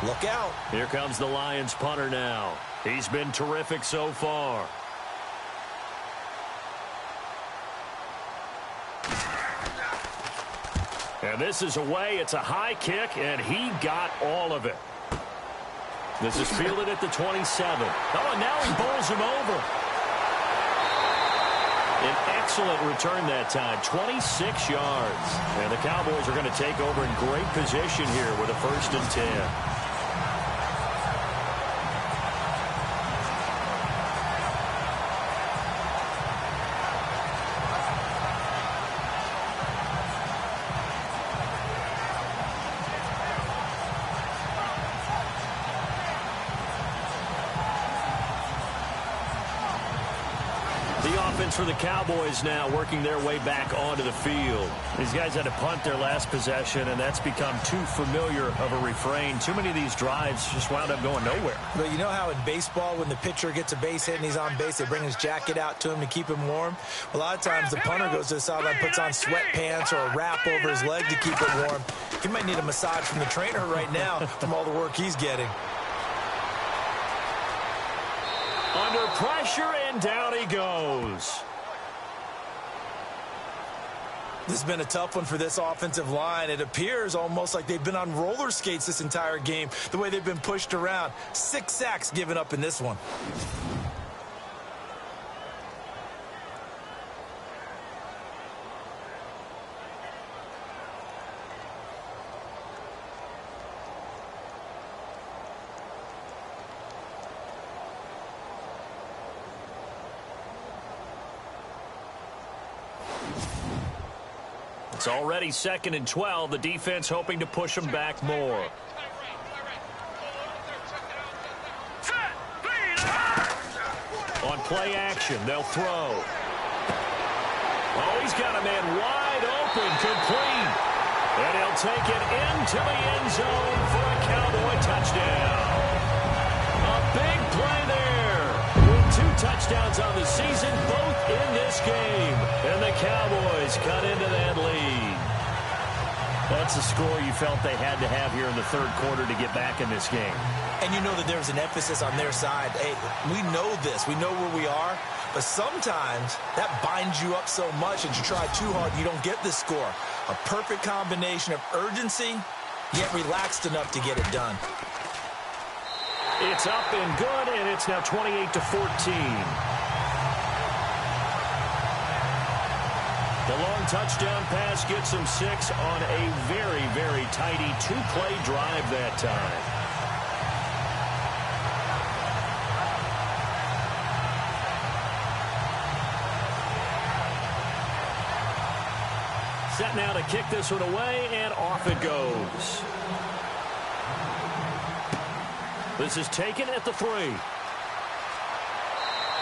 look out. Here comes the Lions punter now. He's been terrific so far. And this is away. It's a high kick, and he got all of it. This is fielded at the 27. Oh, and now he bowls him over. An excellent return that time, 26 yards. And the Cowboys are going to take over in great position here with a 1st and 10. For the Cowboys now working their way back onto the field. These guys had to punt their last possession, and that's become too familiar of a refrain. Too many of these drives just wound up going nowhere. But you know how in baseball, when the pitcher gets a base hit and he's on base, they bring his jacket out to him to keep him warm? A lot of times the punter goes to the sideline, puts on sweatpants or a wrap over his leg to keep it warm. He might need a massage from the trainer right now from all the work he's getting. Under pressure, and down he goes. This has been a tough one for this offensive line. It appears almost like they've been on roller skates this entire game, the way they've been pushed around. 6 sacks given up in this one. It's already 2nd and 12. The defense hoping to push them back more. On play action, they'll throw. Oh, he's got a man wide open, complete. And he'll take it into the end zone for a Cowboy touchdown. A big play there. With 2 touchdowns on the season, both in this game. And the Cowboys cut into that lead. That's a score you felt they had to have here in the 3rd quarter to get back in this game. And you know that there's an emphasis on their side. Hey, we know this. We know where we are. But sometimes that binds you up so much that you try too hard, you don't get the score. A perfect combination of urgency, yet relaxed enough to get it done. It's up and good, and it's now 28-14. The long touchdown pass gets him 6 on a very, very tidy 2-play drive that time. Set now to kick this one away, and off it goes. This is taken at the 3.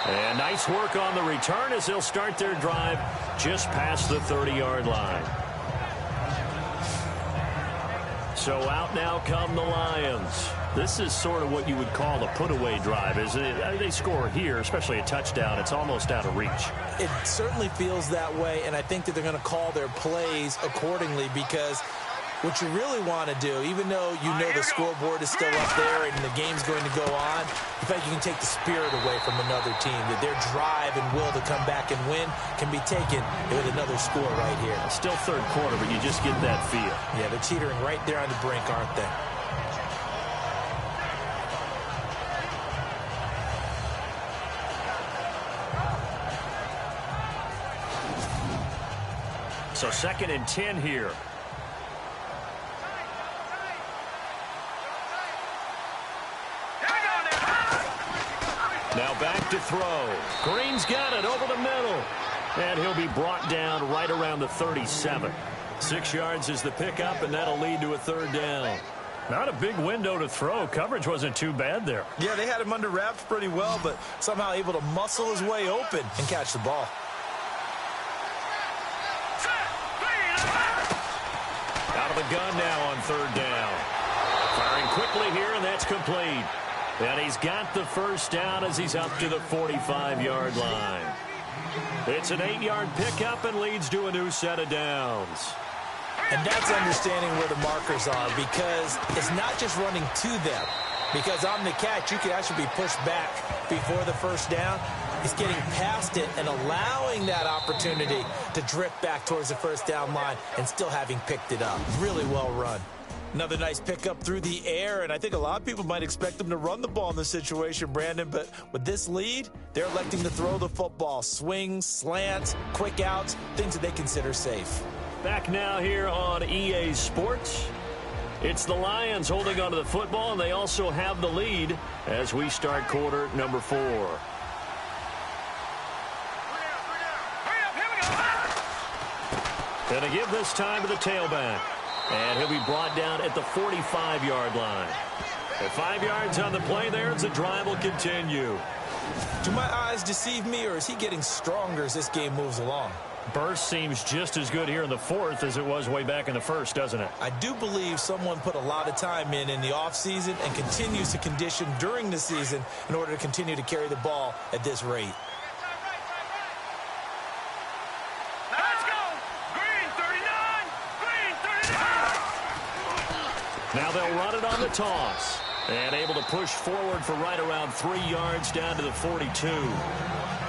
And nice work on the return as they'll start their drive just past the 30-yard line. So out now come the Lions. This is sort of what you would call a put-away drive. As they score here, especially a touchdown, it's almost out of reach. It certainly feels that way, and I think that they're going to call their plays accordingly because what you really want to do, even though you know the scoreboard is still up there and the game's going to go on, in fact, you can take the spirit away from another team, that their drive and will to come back and win can be taken with another score right here. Still 3rd quarter, but you just get that feel. Yeah, they're teetering right there on the brink, aren't they? So 2nd and 10 here. Now back to throw. Green's got it over the middle. And he'll be brought down right around the 37. 6 yards is the pickup, and that'll lead to a 3rd down. Not a big window to throw. Coverage wasn't too bad there. Yeah, they had him under wraps pretty well, but somehow able to muscle his way open and catch the ball. Out of the gun now on 3rd down. Firing quickly here, and that's complete. And he's got the 1st down as he's up to the 45-yard line. It's an 8-yard pickup and leads to a new set of downs. And that's understanding where the markers are, because it's not just running to them. Because on the catch, you could actually be pushed back before the 1st down. He's getting past it and allowing that opportunity to drift back towards the 1st down line and still having picked it up. Really well run. Another nice pickup through the air, and I think a lot of people might expect them to run the ball in this situation, Brandon, but with this lead, they're electing to throw the football. Swings, slants, quick outs, things that they consider safe. Back now here on EA Sports. It's the Lions holding onto the football, and they also have the lead as we start quarter number 4. Going to give this time to the tailback. And he'll be brought down at the 45-yard line. At 5 yards on the play there, as the drive will continue. Do my eyes deceive me, or is he getting stronger as this game moves along? Burst seems just as good here in the 4th as it was way back in the 1st, doesn't it? I do believe someone put a lot of time in the offseason and continues to condition during the season in order to continue to carry the ball at this rate. Now they'll run it on the toss. And able to push forward for right around 3 yards down to the 42.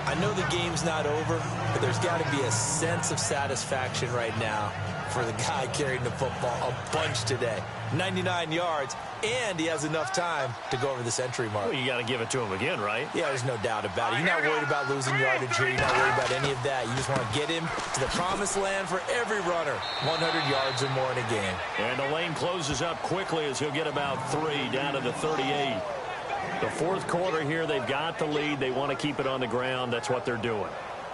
I know the game's not over, but there's got to be a sense of satisfaction right now for the guy carrying the football a bunch today. 99 yards, and he has enough time to go over the century mark. Well, you got to give it to him again, right? Yeah, there's no doubt about it. You're not worried about losing yardage here. You're not worried about any of that. You just want to get him to the promised land for every runner. 100 yards or more in a game. And the lane closes up quickly as he'll get about 3 down to the 38. The 4th quarter here, they've got the lead. They want to keep it on the ground. That's what they're doing.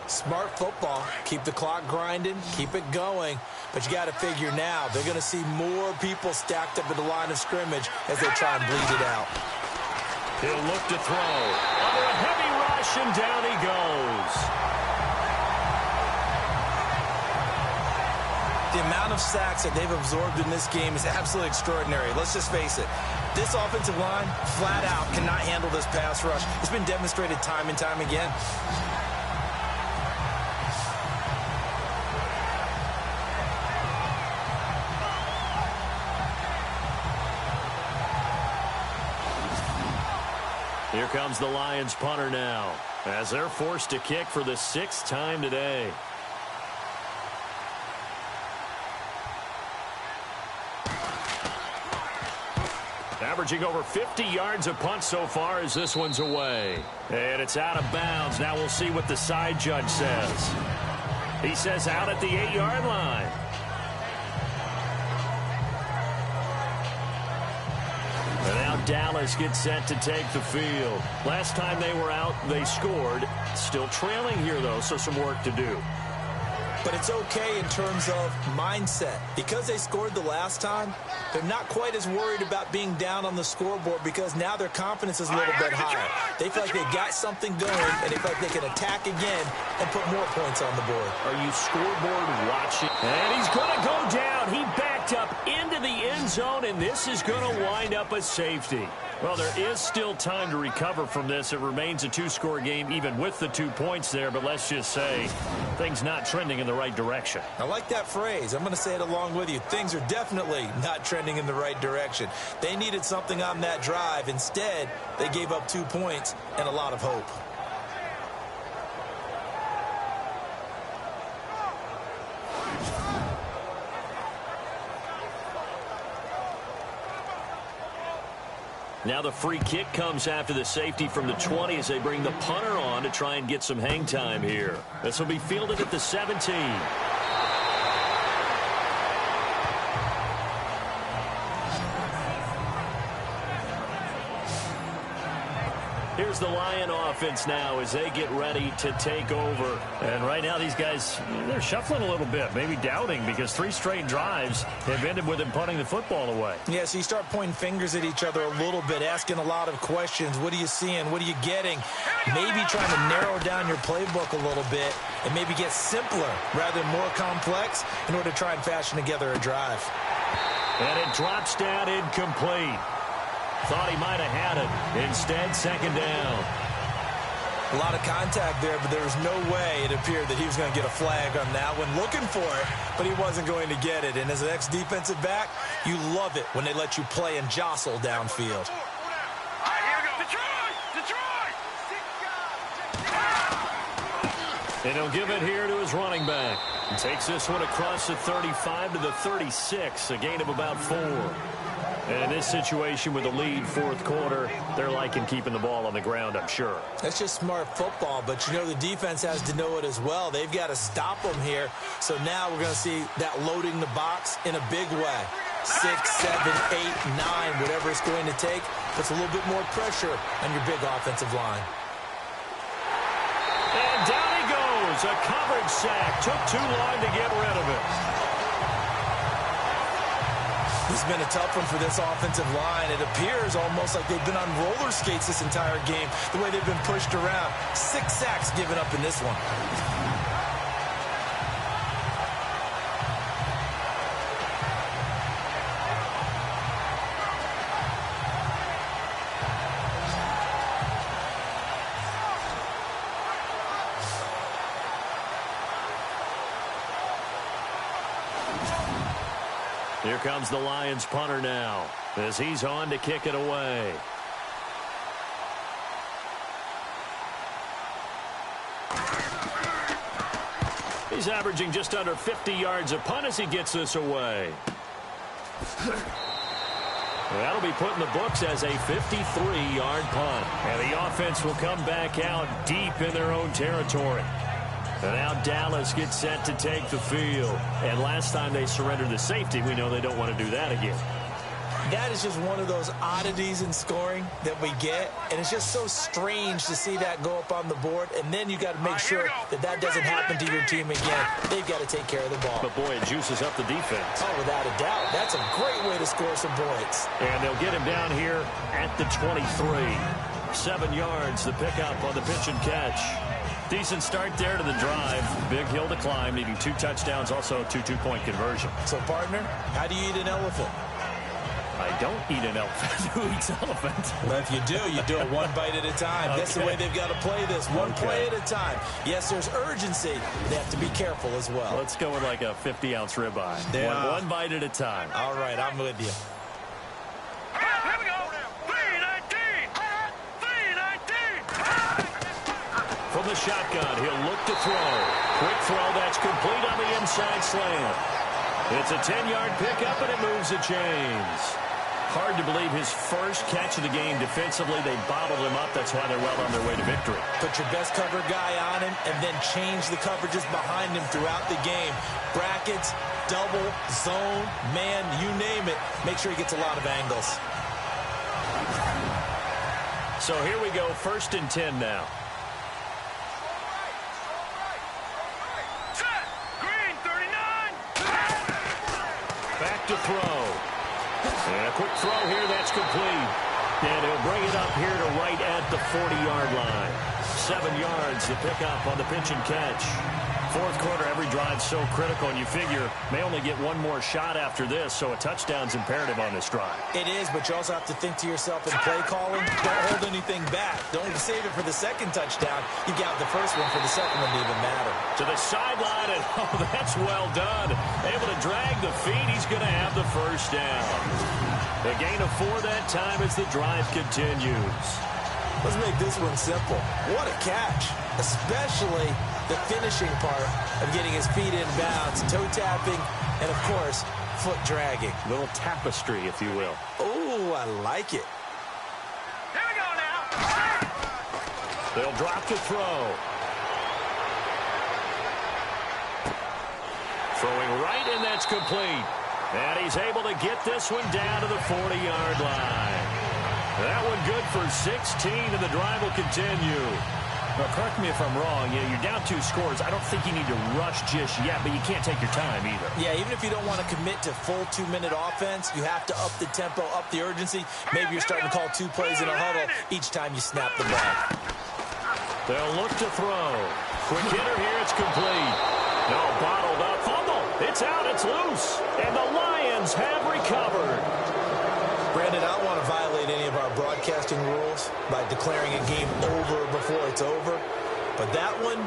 Smart football. Keep the clock grinding. Keep it going. But you got to figure now, they're going to see more people stacked up at the line of scrimmage as they try and bleed it out. He'll look to throw. Under a heavy rush, and down he goes. The amount of sacks that they've absorbed in this game is absolutely extraordinary. Let's just face it. This offensive line, flat out, cannot handle this pass rush. It's been demonstrated time and time again. Here comes the Lions punter now, as they're forced to kick for the 6th time today. Averaging over 50 yards a punt so far as this one's away. And it's out of bounds. Now we'll see what the side judge says. He says out at the 8-yard line. And now Dallas gets set to take the field. Last time they were out, they scored. Still trailing here, though, so some work to do. But it's okay in terms of mindset. Because they scored the last time, they're not quite as worried about being down on the scoreboard because now their confidence is a little bit higher. They feel like they got something going, and they feel like they can attack again and put more points on the board. Are you scoreboard watching? And he's going to go down. He backed up into the end zone, and this is going to wind up a safety. Well, there is still time to recover from this. It remains a 2-score game even with the 2 points there, but let's just say things not trending in the right direction. I like that phrase. I'm going to say it along with you. Things are definitely not trending in the right direction. They needed something on that drive. Instead, they gave up 2 points and a lot of hope. Now the free kick comes after the safety from the 20 as they bring the punter on to try and get some hang time here. This will be fielded at the 17. Here's the Lion offense now as they get ready to take over. And right now these guys, they're shuffling a little bit, maybe doubting because 3 straight drives have ended with them punting the football away. Yeah, so you start pointing fingers at each other a little bit, asking a lot of questions. What are you seeing? What are you getting? Maybe trying to narrow down your playbook a little bit and maybe get simpler rather than more complex in order to try and fashion together a drive. And it drops down incomplete. Thought he might have had it. Instead, 2nd down. A lot of contact there, but there was no way it appeared that he was going to get a flag on that one. Looking for it, but he wasn't going to get it. And as an ex-defensive back, you love it when they let you play and jostle downfield. And he'll give it here to his running back. He takes this one across the 35 to the 36, a gain of about 4. And in this situation with the lead fourth quarter, they're liking keeping the ball on the ground, I'm sure. That's just smart football, but you know the defense has to know it as well. They've got to stop them here. So now we're going to see that loading the box in a big way. 6, 7, 8, 9, whatever it's going to take, puts a little bit more pressure on your big offensive line. And down he goes. A coverage sack. Took too long to get rid of it. This has been a tough one for this offensive line. It appears almost like they've been on roller skates this entire game, the way they've been pushed around. 6 sacks given up in this one. Here comes the Lions punter now as he's on to kick it away. He's averaging just under 50 yards a punt as he gets this away. That'll be put in the books as a 53-yard punt. And the offense will come back out deep in their own territory. And now Dallas gets set to take the field. And last time they surrendered the safety, we know they don't want to do that again. That is just one of those oddities in scoring that we get. And it's just so strange to see that go up on the board. And then you got to make sure that that doesn't happen to your team again. They've got to take care of the ball. But, boy, it juices up the defense. Oh, without a doubt. That's a great way to score some points. And they'll get him down here at the 23. 7 yards, the pickup on the pitch and catch. Decent start there to the drive. Big hill to climb, needing 2 touchdowns, also a 2 two-point conversion. So, partner, how do you eat an elephant? I don't eat an elephant. Who eats elephant? Well, if you do it one bite at a time. That's the way they've got to play this, one play at a time. Yes, there's urgency. They have to be careful as well. Let's go with like a 50-ounce ribeye. Yeah. One bite at a time. All right, I'm with you. Here we go. 3-19. 3-19. From the shotgun, he'll look to throw. Quick throw, that's complete on the inside slant. It's a 10-yard pickup, and it moves the chains. Hard to believe his first catch of the game defensively. They bottled him up. That's why they're well on their way to victory. Put your best cover guy on him and then change the coverages behind him throughout the game. Brackets, double, zone, man, you name it. Make sure he gets a lot of angles. So here we go, 1st and 10 now. Set. Green 39. Back to throw. And a quick throw here, that's complete. And he'll bring it up here to right at the 40-yard line. 7 yards, the pickup on the pitch and catch. Fourth quarter, every drive so critical, and you figure may only get one more shot after this, so a touchdown's imperative on this drive. It is, but you also have to think to yourself in play calling, don't hold anything back. Don't save it for the second touchdown. You got the first one for the second one to even matter. To the sideline, and oh, that's well done. Able to drag the feet. He's going to have the first down. The gain of 4 that time as the drive continues. Let's make this one simple. What a catch, especially the finishing part of getting his feet in bounds, toe tapping, and, of course, foot dragging. Little tapestry, if you will. Oh, I like it. Here we go now. They'll drop to throw. Throwing right, and that's complete. And he's able to get this one down to the 40-yard line. That one good for 16, and the drive will continue. Now, correct me if I'm wrong. You're down 2 scores. I don't think you need to rush just yet, but you can't take your time either. Yeah, even if you don't want to commit to full 2-minute offense, you have to up the tempo, up the urgency. Maybe you're starting to call 2 plays in a huddle each time you snap the ball. They'll look to throw. Quick hitter here. It's complete. No, bottled up. Fumble. It's out. It's loose. And the Lions have recovered. Brandon, I don't want to violate any of our broadcasting rules by declaring a game over before it's over. But that one,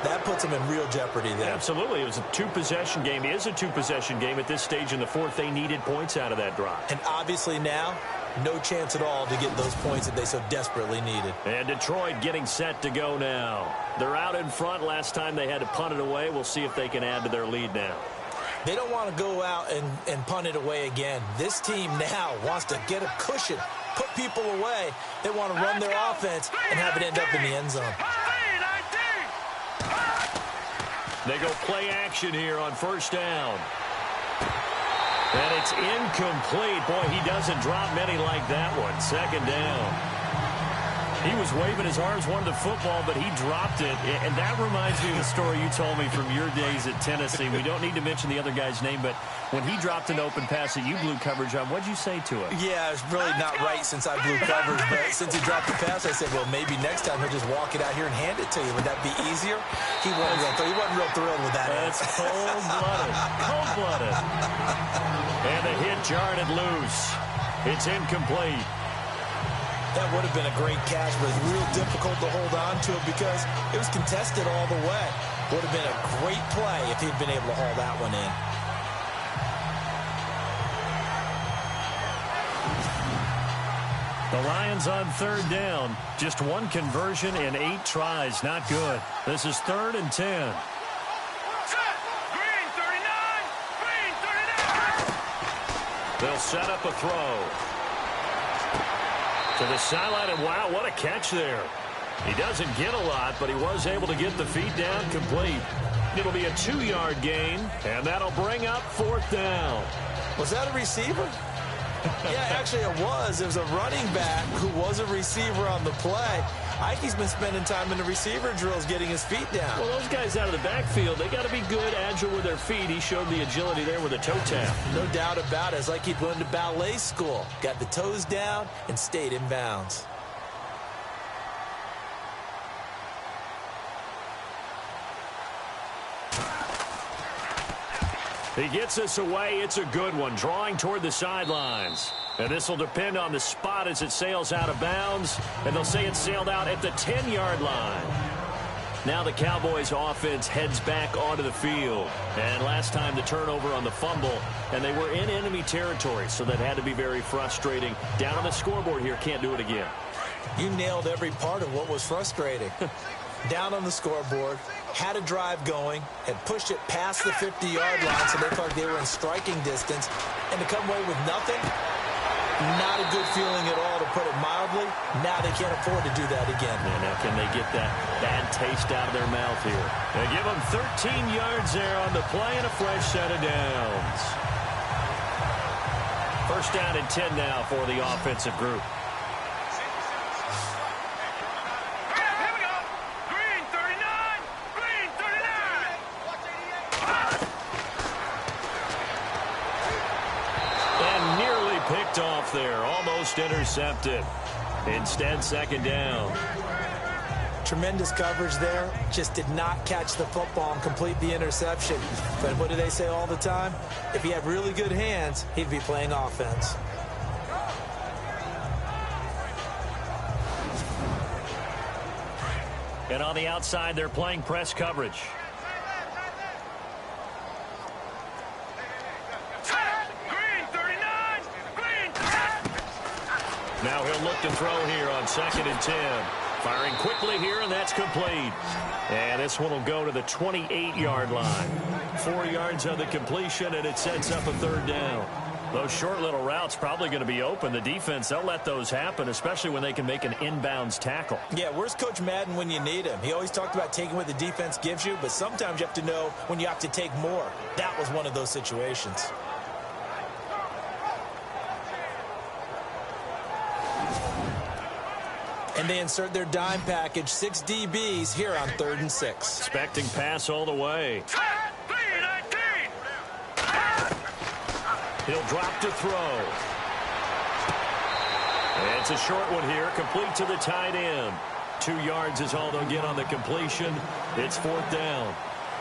that puts them in real jeopardy there. Absolutely. It was a 2-possession game. It is a 2-possession game at this stage in the fourth. They needed points out of that drive. And obviously now, No chance at all to get those points that they so desperately needed. And Detroit getting set to go now. They're out in front. Last time they had to punt it away. We'll see if they can add to their lead now. They don't want to go out and punt it away again. This team now wants to get a cushion, put people away. They want to run their offense and have it end up in the end zone. They go play action here on first down. And it's incomplete. Boy, he doesn't drop many like that one. Second down. He was waving his arms, wanted the football, but he dropped it. And that reminds me of the story you told me from your days at Tennessee. We don't need to mention the other guy's name, but when he dropped an open pass that you blew coverage on, what'd you say to him? Yeah, it's really not right since I blew coverage, but since he dropped the pass, I said, well, maybe next time he'll just walk it out here and hand it to you. Would that be easier? He wasn't real thrilled with that. That's cold-blooded. Cold-blooded. And the hit jarred it loose. It's incomplete. That would have been a great catch, but it's real difficult to hold on to it because it was contested all the way. Would have been a great play if he'd been able to haul that one in. The Lions on third down. Just one conversion in 8 tries. Not good. This is 3rd and 10. Green 39! Green 39! They'll set up a throw. To the sideline, and wow, what a catch there. He doesn't get a lot, but he was able to get the feet down complete. It'll be a 2-yard gain, and that'll bring up 4th down. Was that a receiver? Yeah, actually it was. It was a running back who was a receiver on the play. Ike's been spending time in the receiver drills getting his feet down. Well, those guys out of the backfield, they got to be good, agile with their feet. He showed the agility there with a toe tap. No doubt about it. It's like he'd went to ballet school. Got the toes down and stayed in bounds. He gets us away. It's a good one, drawing toward the sidelines. And this will depend on the spot as it sails out of bounds. And they'll say it sailed out at the 10-yard line. Now the Cowboys offense heads back onto the field. And last time the turnover on the fumble, and they were in enemy territory, so that had to be very frustrating. Down on the scoreboard here, can't do it again. You nailed every part of what was frustrating. Down on the scoreboard, had a drive going, had pushed it past the 50-yard line, so they felt like they were in striking distance, and to come away with nothing, not a good feeling at all, to put it mildly. Now they can't afford to do that again. And now can they get that bad taste out of their mouth here? They give them 13 yards there on the play and a fresh set of downs. First down and 10 now for the offensive group. Picked off there, almost intercepted. Instead, second down. Tremendous coverage there. Just did not catch the football and complete the interception. But what do they say all the time? If he had really good hands, he'd be playing offense. And on the outside, they're playing press coverage. Now he'll look to throw here on 2nd and 10. Firing quickly here, and that's complete. And this one will go to the 28-yard line. 4 yards on the completion, and it sets up a 3rd down. Those short little routes probably going to be open. The defense, they'll let those happen, especially when they can make an inbounds tackle. Yeah, where's Coach Madden when you need him? He always talked about taking what the defense gives you, but sometimes you have to know when you have to take more. That was one of those situations. And they insert their dime package, 6 DBs here on 3rd and 6. Expecting pass all the way. He'll drop to throw. And it's a short one here, complete to the tight end. 2 yards is all they'll get on the completion. It's 4th down.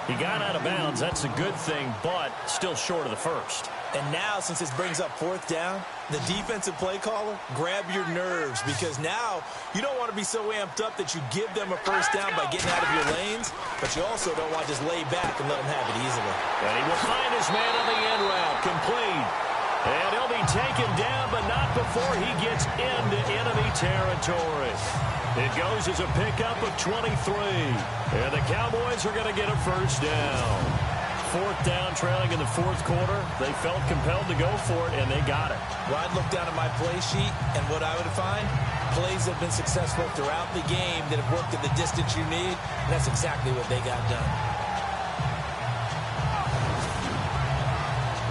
He got out of bounds. That's a good thing, but still short of the first. And now, since this brings up 4th down, the defensive play caller, grab your nerves, because now you don't want to be so amped up that you give them a first down by getting out of your lanes, but you also don't want to just lay back and let them have it easily. And he will find his man on the end route, complete. And he'll be taken down, but not before he gets into enemy territory. It goes as a pickup of 23. And the Cowboys are going to get a first down. Fourth down, trailing in the fourth quarter. They felt compelled to go for it, and they got it. Well, I'd look down at my play sheet, and what I would find, plays that have been successful throughout the game that have worked at the distance you need, and that's exactly what they got done.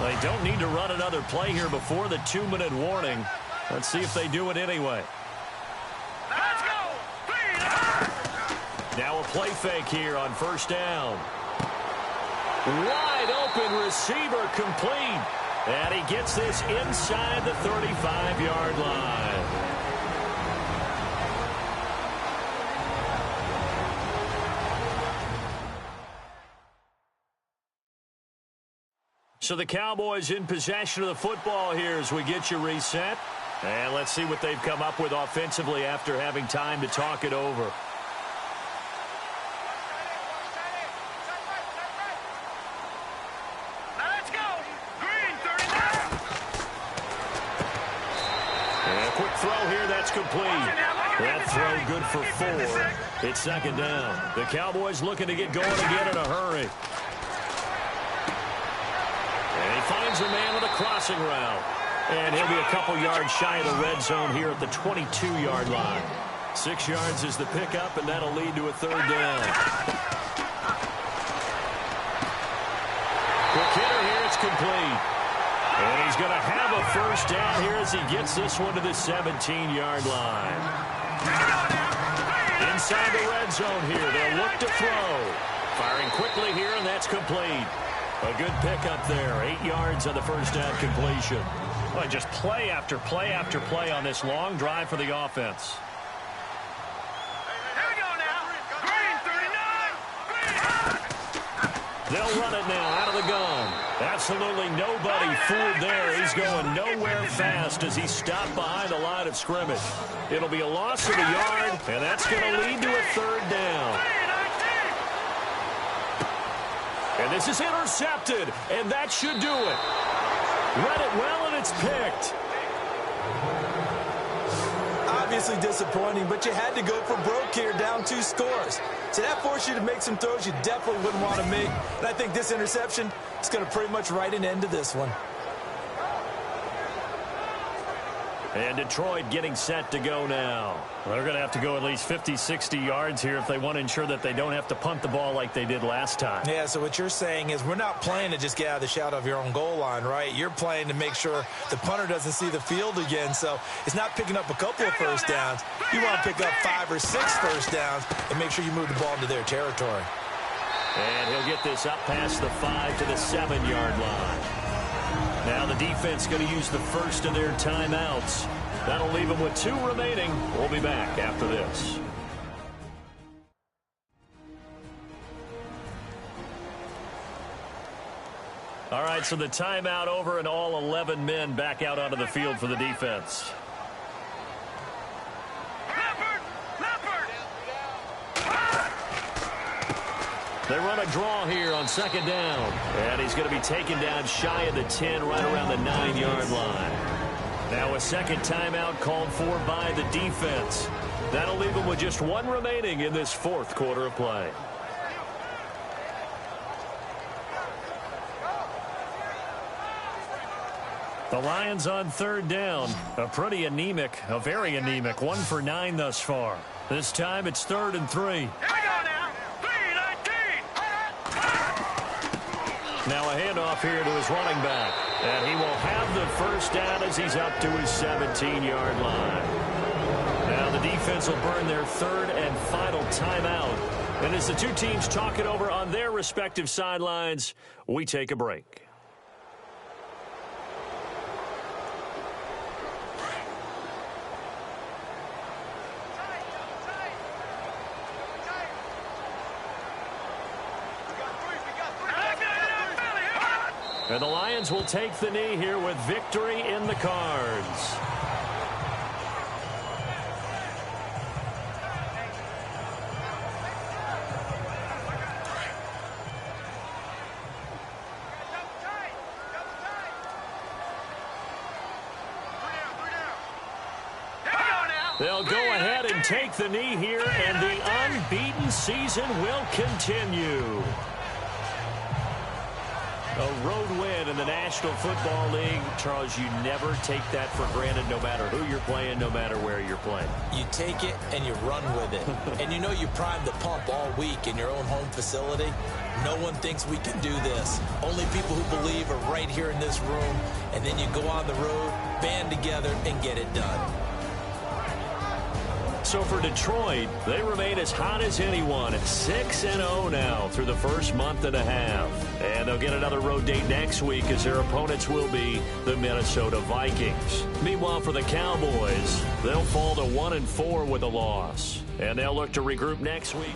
They don't need to run another play here before the 2-minute warning. Let's see if they do it anyway. Let's go! Now a play fake here on first down. Wide open receiver complete. And he gets this inside the 35-yard line. So the Cowboys in possession of the football here as we get you reset. And let's see what they've come up with offensively after having time to talk it over. Let's go! Green, 39! And a quick throw here, that's complete. That throw good for 4. It's second down. The Cowboys looking to get going again in a hurry. And he finds a man with a crossing route. And he'll be a couple yards shy of the red zone here at the 22-yard line. 6 yards is the pickup, and that'll lead to a third down. Quick hitter here, it's complete. And he's going to have a first down here as he gets this one to the 17-yard line. Inside the red zone here, they'll look to throw. Firing quickly here, and that's complete. A good pickup there. 8 yards on the first down completion. Well, just play after play after play on this long drive for the offense. Here we go now. Green, 39! Green! They'll run it now out of the gun. Absolutely nobody fooled there. He's going nowhere fast as he stopped behind the line of scrimmage. It'll be a loss of a yard, and that's going to lead to a third down. And this is intercepted, and that should do it. Read it well, and it's picked. Obviously disappointing, but you had to go for broke here, down 2 scores. So that forced you to make some throws you definitely wouldn't want to make. And I think this interception is going to pretty much write an end to this one. And Detroit getting set to go now. Well, they're going to have to go at least 50, 60 yards here if they want to ensure that they don't have to punt the ball like they did last time. Yeah, so what you're saying is we're not playing to just get out of the shadow of your own goal line, right? You're playing to make sure the punter doesn't see the field again. So it's not picking up a couple of first downs. You want to pick up 5 or 6 first downs and make sure you move the ball into their territory. And he'll get this up past the 5 to the 7-yard line. Now the defense going to use the first of their timeouts. That'll leave them with 2 remaining. We'll be back after this. All right, so the timeout over and all 11 men back out onto the field for the defense. They run a draw here on second down. And he's going to be taken down shy of the 10, right around the 9-yard line. Now a second timeout called for by the defense. That'll leave them with just 1 remaining in this fourth quarter of play. The Lions on third down. A very anemic 1 for 9 thus far. This time it's 3rd and 3. Now a handoff here to his running back. And he will have the first down as he's up to his 17-yard line. Now the defense will burn their 3rd and final timeout. And as the 2 teams talk it over on their respective sidelines, we take a break. And the Lions will take the knee here with victory in the cards. They'll go ahead and take the knee here, and the unbeaten season will continue. A road win in the National Football League. Charles, you never take that for granted no matter who you're playing, no matter where you're playing. You take it and you run with it. And you know you primed the pump all week in your own home facility. No one thinks we can do this. Only people who believe are right here in this room. And then you go on the road, band together, and get it done. So for Detroit, they remain as hot as anyone at 6-0 now through the first month and a half. And they'll get another road date next week as their opponents will be the Minnesota Vikings. Meanwhile, for the Cowboys, they'll fall to 1-4 with a loss. And they'll look to regroup next week.